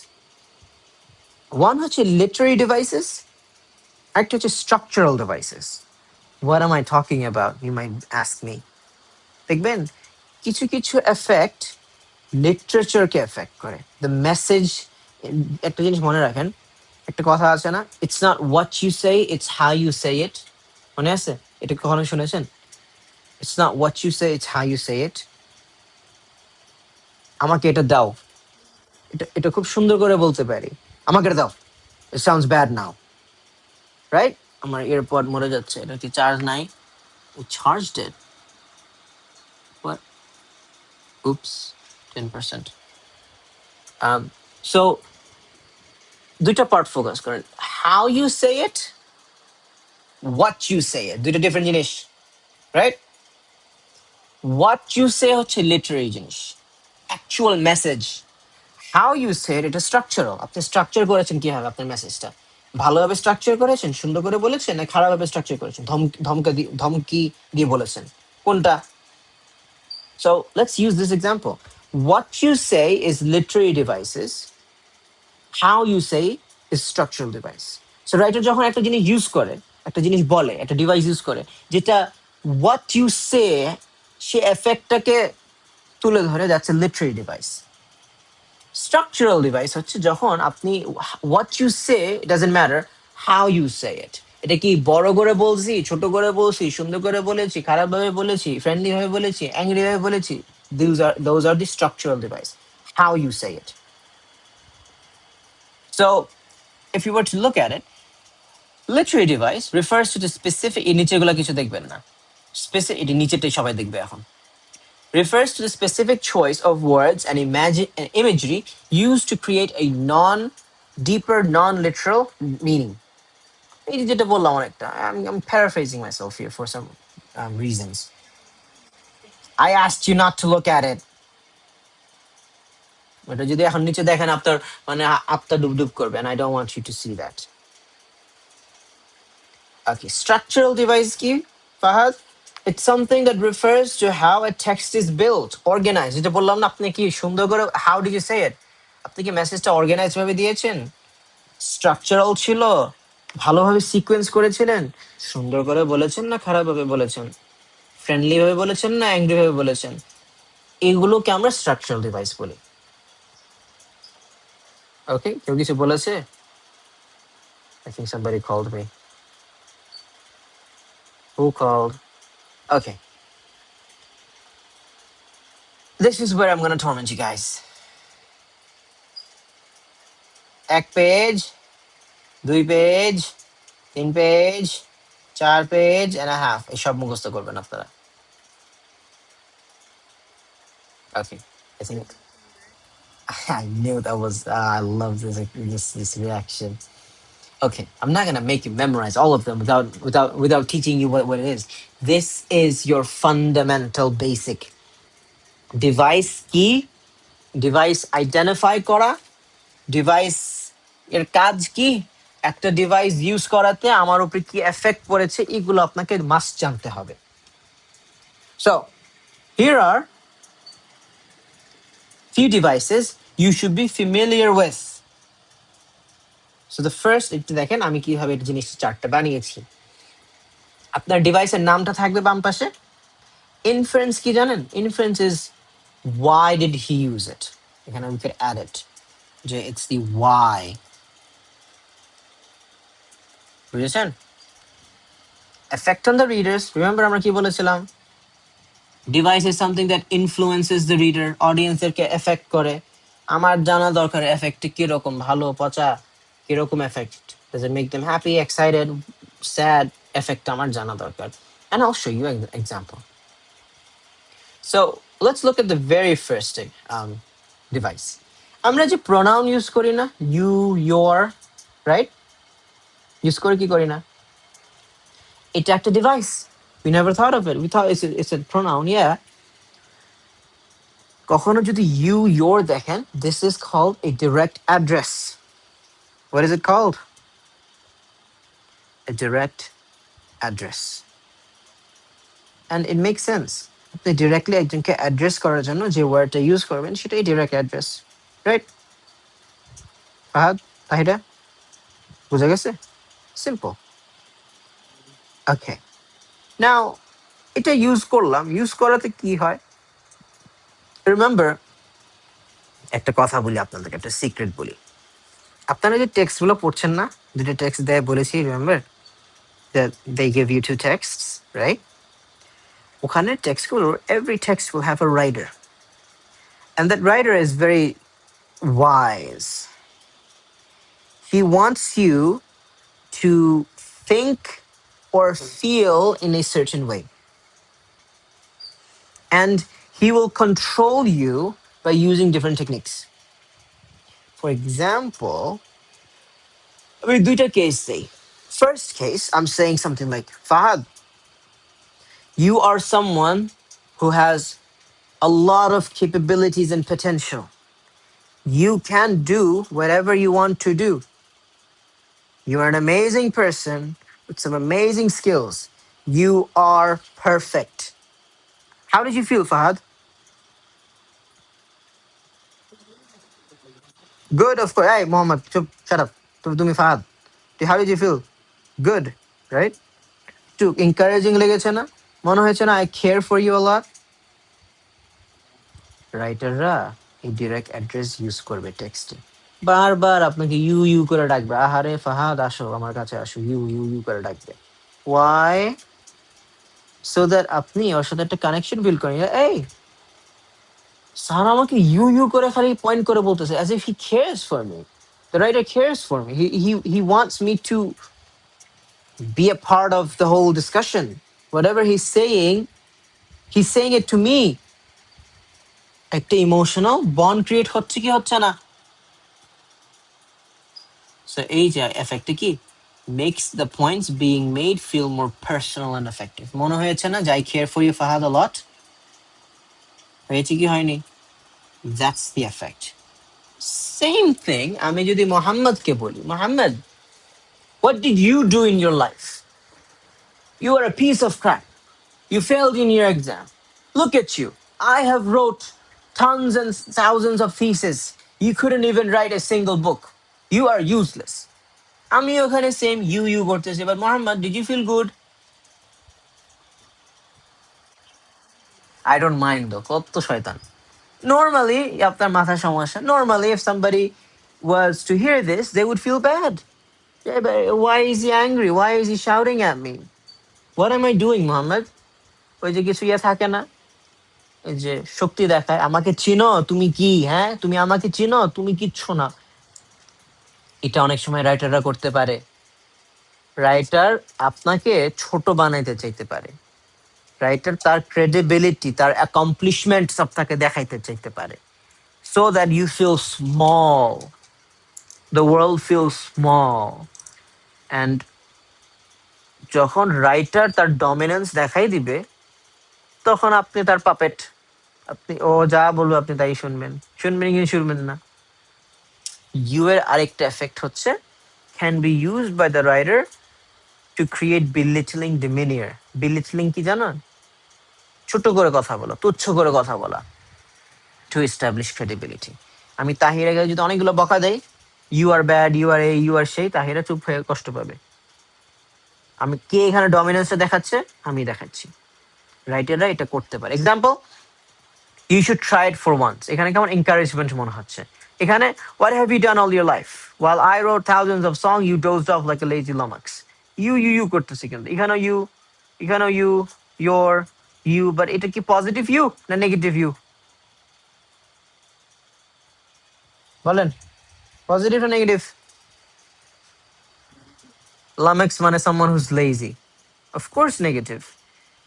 One হচ্ছে literary devices, একটা হচ্ছে structural devices. What am I talking about? You might ask me. দেখবেন কিছু কিছু effect লিটারেচারকে effect করে। The message, একটা জিনিস মনে রাখেন, একটা কথা আছে না, it's not what you say, it's how you say it. মনে আছে? এটা কখনো শুনেছেন? It's not what you say, it's how you say it. আমাকে এটা দাও, এটা এটা খুব সুন্দর করে বলতে পারি, আমাকে এটা দাও, it sounds bad now, right? আমার এয়ারপড মরে যাচ্ছে, এটা কি চার্জ নাই? Charged it, but oops, 10%. So দুইটা পার্ট ফোকাস করেন, how you say it, what you say it, দুইটা ডিফারেন্ট জিনিস, রাইট? হোয়াট ইউ সে হচ্ছে লিটারি জিনিস, actual message. How you say ইট, এটা স্ট্রাকচারাল, আপনি স্ট্রাকচার করেছেন কিভাবে আপনার মেসেজটা, ভালোভাবে স্ট্রাকচার করেছেন, সুন্দর করে বলেছেন, না খারাপভাবে স্ট্রাকচার করেছেন, ধমকি দিয়ে বলেছেন, কোনটা? So let's use this example. What you say is literary devices, how you say is structural device. So writer যখন একটা জিনিস ইউজ করে, একটা জিনিস বলে, একটা ডিভাইস ইউজ করে, যেটা what you say সে এফেক্টটাকে তুলে ধরে, that's a literary device. Structural device হচ্ছে যখন আপনি what you say, it doesn't matter how you say it. এটা কি বড় করে বলছি, ছোট করে বলছি, সুন্দর করে বলেছি, খারাপ ভাবে বলেছি, ফ্রেন্ডলি ভাবে বলেছি, অ্যাংরি ভাবে বলেছি, those are the structural device, how you say it. So if you were to look at it, literary device refers to the specific, এই নিচেগুলা কিছু দেখবেন না, specific, এটি নিচেটাই সবাই দেখবে এখন, refers to the specific choice of words and imagery used to create a deeper non-literal meaning. এই যে যেটা বললাম অনেকটা, I'm paraphrasing myself here for some reasons. I asked you not to look at it. এটা যদি এখন নিচে দেখেন আপনার মানে আত্মা ডুবডুব করবে, and I don't want you to see that. Okay, structural device কি Fahad? It's something that refers to how a text is built, organized. যেটা বললাম না, আপনি কি সুন্দর করে, how did you say it? আপনি কি মেসেজটা অর্গানাইজ ভাবে দিয়েছেন, স্ট্রাকচারাল ছিল, ভালোভাবে সিকোয়েন্স করেছিলেন, সুন্দর করে বলেছেন না খারাপ ভাবে বলেছেন, ফ্রেন্ডলি ভাবে বলেছেন না অ্যাংরি ভাবে বলেছেন, এগুলোকে আমরা স্ট্রাকচারাল ডিভাইস বলি। ওকে, কেউ কিছু বলেছে? I think somebody called me. Who called? Okay. This is where I'm gonna torment you guys. এক পেজ, দুই পেজ, তিন পেজ, চার পেজ and a half, এসব মুখস্থ করবেন আপনারা। Okay, I think I knew that was. I love this reaction. Okay, I'm not gonna make you memorize all of them without teaching you what it is. This is your fundamental basic. Device কি, device identify করা, device এর কাজ কি, একটা device use করাতে আমার উপরে কি এফেক্ট পড়েছে, এগুলো আপনাকে মাস্ট জানতে হবে। So here are few devices you should be familiar with. So the first, একটু দেখেন আমি কিভাবে এই জিনিসটা চার্টটা বানিয়েছি। আপনার ডিভাইসের নামটা থাকবে বাম পাশে। ইনফারেন্স কি জানেন? Inference is why did he use it? এখানে we could add it, যে it's the why. বুঝেছেন? Effect on the readers, remember আমরা কি বলেছিলাম? Device is something that influences the reader, অডিয়েন্সেরকে এফেক্ট করে। আমার জানা দরকার এফেক্ট কিরকম, ভালো পচা, কিরকম effect, does it make them happy, excited, sad, effect আমার জানা দরকার, and I'll show you an example. So let's look at the very first device. আমরা যে pronoun ইউজ করি না, you, your, right? ইউজ করে কি করি না? এটা একটা device. We never thought of it. We thought it's a pronoun, yeah. কখনো যদি you, your দেখেন, this is called a direct address. What is it called? A direct address. And it makes sense. আপনি directly একজনকে address করার জন্য যে ওয়ার্ডটা use করবেন সেটাই direct address, right? Fahad, Tahira, বুঝা গেছে? সিম্পল। ওকে, নাও এটা ইউজ করলাম, ইউজ করাতে কি হয়? রিমেম্বার, একটা কথা বলি আপনাদেরকে, একটা সিক্রেট বলি। আপনারা যে টেক্সট গুলো পড়ছেন না, দুটো টেক্সট দেয় বলেছি, remember that they give you two texts, right? ওখানে টেক্সট গুলো, every text will have a writer, and that writer is very wise. He wants you to think or feel in a certain way, and he will control you by using different techniques. For example, আমি দুইটা case দেই। First case, I'm saying something like, Fahad, you are someone who has a lot of capabilities and potential. You can do whatever you want to do. You are an amazing person with some amazing skills. You are perfect. How did you feel, Fahad? Good, of course. Hey, Mohammed, shut up. তুমি Fahad. How did you feel? Good, right? একটু encouraging লেগেছে না? মনে হয়েছে না I care for you a lot? রাইটাররা এই direct address use করবে টেক্সটে, বারবার আপনাকে ইউ ইউ করে ডাকবে, আহারে ফাহাদ আসো আমার কাছে আসো, ইউ ইউ ইউ করে ডাকবে। ওয়াই? সো দ্যাট আপনি ওর সাথে একটা কানেকশন বিল্ড করেন। এই স্যার আমাকে ইউ ইউ করে খালি পয়েন্ট করে বলতেছে, as if he cares for me. The writer cares for me, he wants me two be a part of the whole discussion. Whatever he's saying it to me. একটা emotional bond create হচ্ছে কি হচ্ছে না? So এই যে এফেক্টটা কি, makes the points being made feel more personal and effective. মনে হয়েছে না যে I care for you Fahad a lot? হয়েছে কি হয়নি? That's the effect. Same thing আমি যদি মোহাম্মদকে বলি, Muhammad, what did you do in your life? You are a piece of crap. You failed in your exam. Look at you. I have wrote tons and thousands of theses. You couldn't even write a single book. You are useless. আমি ওখানে same you you করতেছি, but Mohammad, did you feel good? I don't mind though, কত শয়তান। Normally, আপনার মাথার সমস্যা। Normally, if somebody was to hear this, they would feel bad. Yeah, but why is he angry? Why is he shouting at me? What am I doing, Muhammad? ওই যে কিছু ইয়ে থাকে না, এই যে শক্তি দেখায়, আমাকে চিনো তুমি কি, হ্যাঁ তুমি আমাকে চিনো, তুমি কিচ্ছু না। এটা অনেক সময় রাইটাররা করতে পারে। রাইটার আপনাকে ছোট বানাইতে চাইতে পারে। রাইটার তার ক্রেডিবিলিটি, তার অ্যাকমপ্লিশমেন্টস আপনাকে দেখাইতে চাইতে পারে, so that you feel small, the world feel small. And যখন রাইটার তার ডমিনেন্স দেখাই দিবে, তখন আপনি তার পাপেট। আপনি ও যা বলবে আপনি তাই শুনবেন, শুনবেন কি শুনবেন না। ইউ এর আরেকটা এফেক্ট হচ্ছে, can be used by the writer to create belittling demeanour. Belittling কি জানেন? ছোট করে কথা বলা, তুচ্ছ করে কথা বলা, টু এস্টাবলিশ ক্রেডিবিলিটি। আমি তাহিরাকে যদি অনেকগুলো বকা দেই, you are bad, you are এই, ইউ আর সেই, তাহিরা চুপ হয়ে কষ্ট পাবে। আমি কে এখানে ডমিনেন্সটা দেখাচ্ছে? আমি দেখাচ্ছি। রাইটাররা এটা করতে পারে। Example, you should try it for once, এখানে কেমন এনকারেজমেন্ট মনে হচ্ছে। এখানে, what have you done all your life? Well I wrote thousands of song, you dozed off like a lazy lummox. You you you করতেছি, কিন্তু এখানেও you, এখানেও you, your, you, but এটা কি পজিটিভ ইউ না নেগেটিভ ইউ? বলেন, positive না negative? লামেক্স মানে someone who's lazy, of course negative.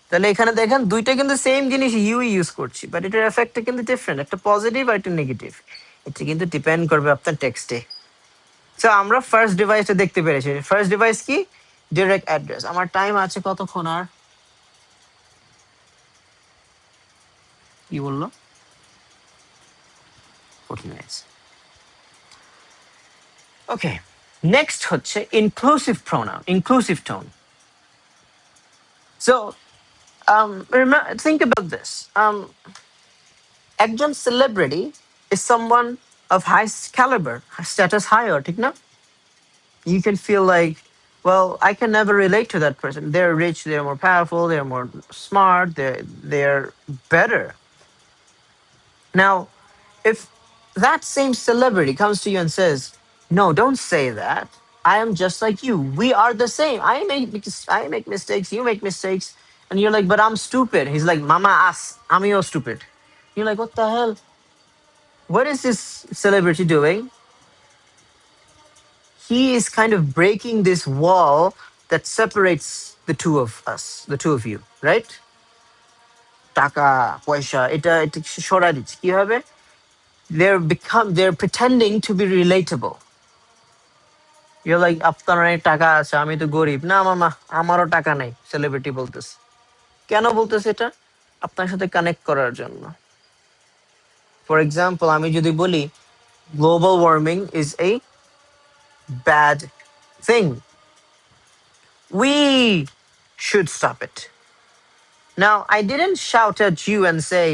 তাহলে এখানে দেখেন দুইটা কিন্তু সেম জিনিস ইউ ইউজ করছি, বাট এটার এফেক্টটা কিন্তু ডিফারেন্ট, একটা পজিটিভ আর একটা নেগেটিভ। এটা কিন্তু ডিপেন্ড করবে আপনার টেক্সটে। তো আমরা ফার্স্ট ডিভাইসটা দেখতে পেরেছি। ফার্স্ট ডিভাইস কি? Direct address. আমার টাইম আছে কতক্ষণ আর? কি বললো? 40 মিনিটস। ওকে, নেক্সট হচ্ছে inclusive pronoun, inclusive tone. So think about this. একজন celebrity is someone of high caliber, status higher, ঠিক না? You can feel like, well, I can never relate to that person. They're rich, they're more powerful, they're more smart, they're better. Now, if that same celebrity comes to you and says, "No, don't say that. I am just like you. We are the same. I make mistakes. You make mistakes." And you're like, "But I'm stupid." He's like, "Mama, I'm your stupid." You're like, "What the hell? What is this celebrity doing?" He is kind of breaking this wall that separates the two of us, the two of you, right? টাকা পয়সা এটা সরা দিচ্ছে কি হবে? They're pretending to be relatable. You're like, আপনার অনেক টাকা আছে, আমি তো গরিব। না মামা, আমারও টাকা নাই, সেলিব্রিটি বলতেছে। কেন বলতেছে এটা? আপনার সাথে কানেক্ট করার জন্য। ফর এক্সাম্পল, আমি যদি বলি global warming is a bad thing, we should stop it. Now, I didn't shout at you and say,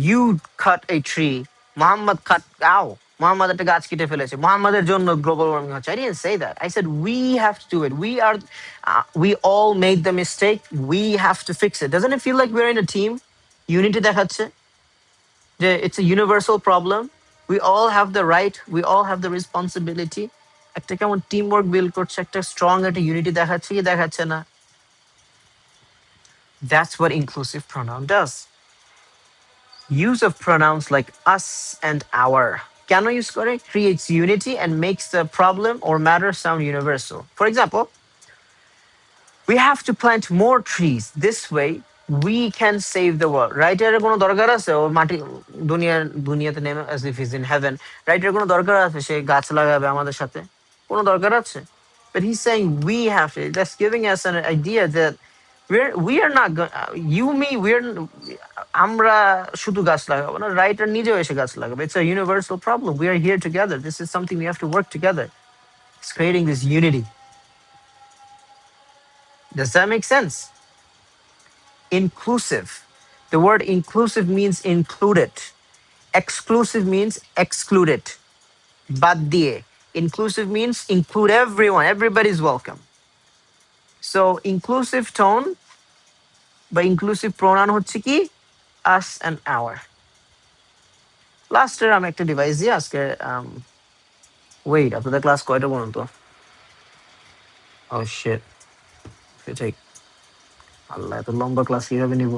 "You cut a tree. Muhammad cut, ow. Muhammad একটা গাছ কেটে ফেলেছে। মুহাম্মাদের জন্য global warming হচ্ছে." I didn't say that. I said, we have to do it. We all made the mistake. We have to fix it. Doesn't it feel like we're in a team? Unity দেখাচ্ছে যে it's a universal problem. We all have the right. We all have the responsibility. একটা কেমন teamwork build করছে, একটা strong একটা unity দেখাচ্ছে কি দেখাচ্ছে না? That's what inclusive pronoun does. Use of pronouns like us and our. Can use correct creates unity and makes the problem or matter sound universal. For example, we have to plant more trees. This way, we can save the world. Right? এর কোনো দরকার আছে ও মাটি দুনিয়াতে নেমে as if he's in heaven. Right? এর কোনো দরকার আছে সে গাছ লাগাবে আমাদের সাথে? কোনো দরকার আছে? But he's saying we have to. That's giving us an idea that we are not going. You me we're আমরা শুধু গাছ লাগাবো না, রাইটার নিজেও এসে গাছ লাগাবে। It's a universal problem. We are here together. This is something we have to work together. It's creating this unity. Does that make sense? Inclusive. The word inclusive means included. Exclusive means excluded. বাদ দিয়ে. Inclusive means include everyone. Everybody's welcome. So inclusive tone বা inclusive pronoun হচ্ছে কি? Us and our. লাস্টের আমি একটা device দিয়ে আজকে ওয়েট আপনাদের ক্লাস কয়টা পর্যন্ত? Oh shit. ঠিক আল্লাহ, এত লম্বা ক্লাস কিভাবে নিব?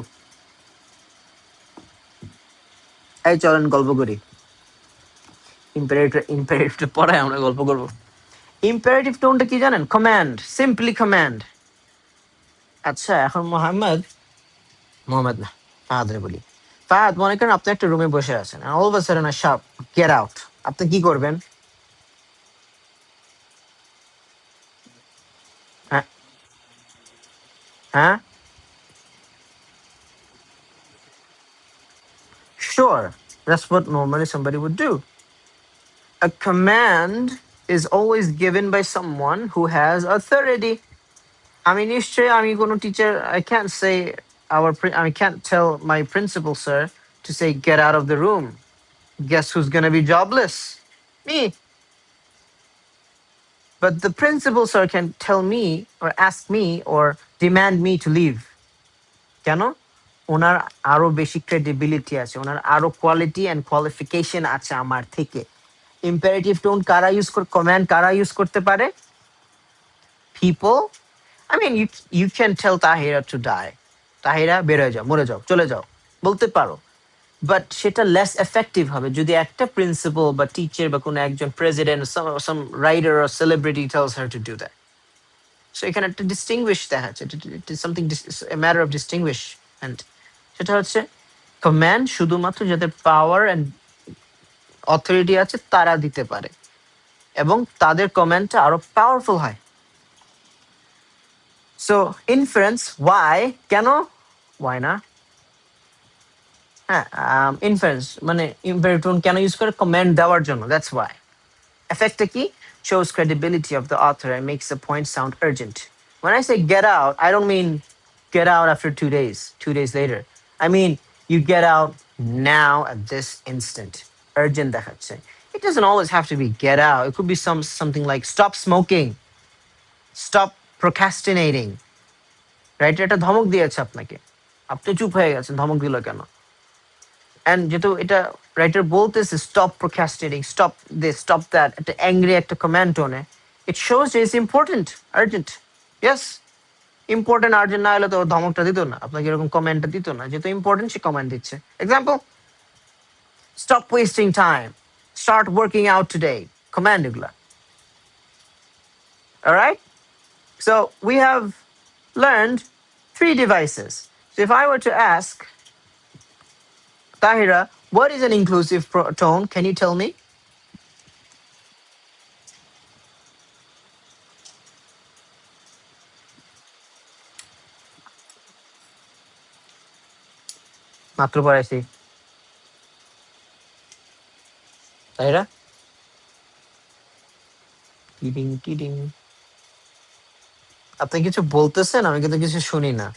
এই চলেন গল্প করি। ইম্পারেটিভ পড়ায় আমরা গল্প করব। ইম্পারেটিভ টোনটা কি জানেন? Command, simply command. আচ্ছা, এখন মোহাম্মদ না, ফাহাদরে বলি। ফাহাদ, মনে করেন আপনি একটা রুমে বসে আছেন, all of a sudden a sharp get out. আপনি কি করবেন? হ্যাঁ হ্যাঁ, sure, that's what normally somebody would do. A command is always given by someone who has authority. আমি নিশ্চয়ই আমি কোনো teacher, I can't say I can't tell my principal sir to say get out of the room. Guess who's gonna be jobless? Me. But the principal sir can tell me or ask me or demand me to leave. কেন? ওনার আরো বেশি credibility আছে, ওনার আরো quality and qualification আছে আমার থেকে। Imperative tone কারা use করে, কমান্ড কারা ইউজ করতে পারে? People. I mean, you can tell Tahira to die. Tahira, বের হয়ে যাও, মরে যাও, চলে যাও, বলতে পারো। বাট সেটা লেস এফেক্টিভ হবে যদি একটা প্রিন্সিপাল বা টিচার বা কোনো একজন president, some writer or celebrity tells her to do that. So এখানে একটা ডিস্টিংগুইশ দেখাচ্ছে, it is something, a matter of distinguish, and সেটা হচ্ছে কমান্ড শুধুমাত্র যাদের পাওয়ার এন্ড অথরিটি আছে তারা দিতে পারে এবং তাদের কমান্ডটা আরো পাওয়ারফুল হয়। সো ইনফারেন্স, ওয়াই, কেন, ওয়াই না, হ্যাঁ, ইনফারেন্স মানে ইম্পারেটিভ কেন ইউজ করে? কমান্ড দেওয়ার জন্য, দ্যাটস ওয়াই। এফেক্টটা কি? Shows credibility of the author and makes the point sound urgent. When I say get out, I don't mean get out after 2 days, 2 days later. I mean you get out now at this instant. Urgent দেখাচ্ছে। It doesn't always have to be get out. It could be something like stop smoking, stop procrastinating. Right? এটা ধমক দিয়েছে আপনাকে, আপনি চুপ হয়ে গেছেন, ধমক দিল কেন? and যেহেতু এটা রাইটার বলতেছে stop procrastinating, stop this, stop that, একটা অ্যাংরি একটা কমেন্ট টোনে, ইট শোজ যে it's important, urgent. Yes, important urgent না হলে তো ও ধমকটা দিত না, আপনাকে এরকম কমেন্টটা দিত না। যেহেতু ইম্পর্টেন্ট সে কমেন্ট দিচ্ছে। Example, stop wasting time, start working out today, comment এগুলা। Alright, so we have learned three devices. So if I were to ask Tahira, what is an inclusive tone? Can you tell me? মাত্র পড়াইছি। তাহিরা, টিডিং টিডিং, আপনি কিছু বলতেছেন, আমি কিন্তু কিছু শুনি না।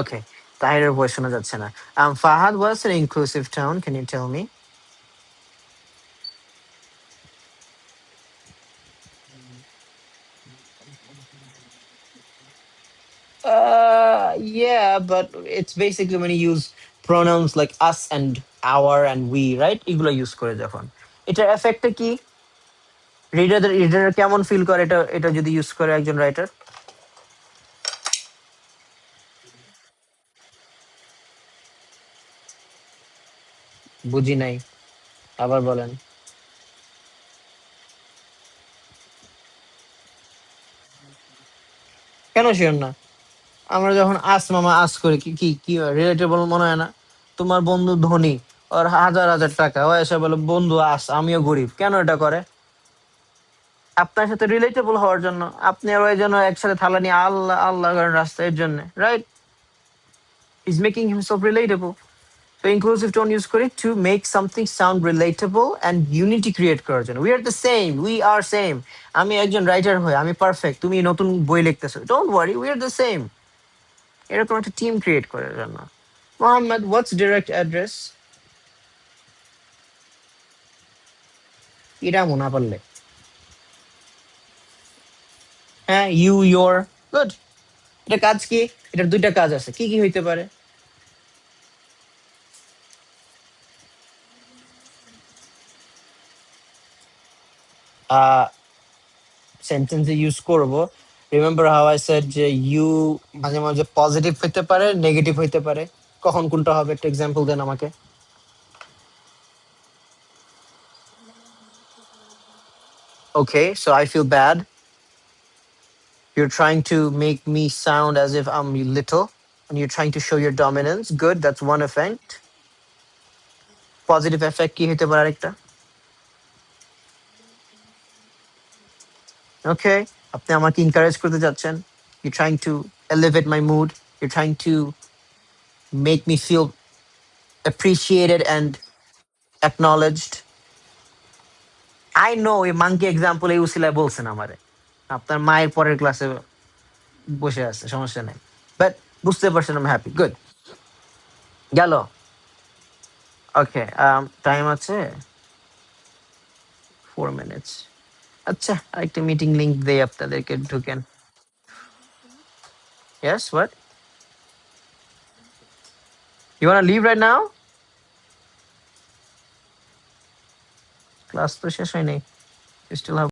ওকে, তাহিরের ভয়েস শোনা যাচ্ছে না। Fahad, what's an inclusive tone? Can you tell me? Yeah, but it's basically when you use pronouns like us and our and we, right? এগুলো ইউজ করে যখন, এটার এফেক্টটা কি? রিডার কেমন ফিল করে এটা এটা যদি ইউজ করে একজন রাইটার? বুঝি নাই, আবার বলেন। কেন শিওর না? আমরা যখন আস মামা আস করি, কি কি কি রিলেটেবল মনে হয় না? তোমার বন্ধু ধনী, ওর হাজার হাজার টাকা, ও এসে বলে বন্ধু আস, আমিও গরিব, কেন এটা করে? আপনার সাথে রিলেটেবল হওয়ার জন্য। আপনি আর ওই জন্য একসাথে থালা নিয়ে আল্লাহ আল্লাহ করেন রাস্তায়, এর জন্য, right? Is making himself relatable. তো ইনক্লুসিভ টোন ইউজ করি to make something sound relatable and unity create করার জন্য। We are the same, we are same. আমি একজন রাইটার হই, আমি পারফেক্ট, তুমি নতুন বই লিখতেছো, don't worry, we are the same. এরকম একটা টিম ক্রিয়েট করার জন্য। Mohammad, what's direct address? এটা মনে পারলে, হ্যাঁ, ইউ ইয়োর, গুড। এটা কাজ কি? এটার দুইটা কাজ আছে, কি কি হইতে পারে? সেন্টেন্সে ইউজ করব। রিমেম্বার হাউ আই সেড যে ইউ মাঝে মাঝে পজিটিভ হইতে পারে, নেগেটিভ হইতে পারে। কখন কোনটা হবে একটা এক্সাম্পল দেন আমাকে। Okay, so I feel bad. You're trying to make me sound as if I'm little, and you're trying to show your dominance. Good, that's one effect. Positive effect কি হইতে পারে আরেকটা? Okay, আপনি আমাকে encourage করতে যাচ্ছেন। You're trying to elevate my mood. You're trying to make me feel appreciated and acknowledged. I know এই monkey example এই উসিলায় বলছেন আমারে। আপনার মায়ের পরের ক্লাসে বসে আছে, সমস্যা নাই। বাট বুঝতে পারছেন, I'm happy. Good. গেল। ওকে, টাইম আছে 4 মিনিটস। আচ্ছা, আরেকটা মিটিং লিংক দেই আপনাদেরকে, ঢুকেন। Yes, what? You wanna leave right now? Class তো শেষ হয় নাই, you still have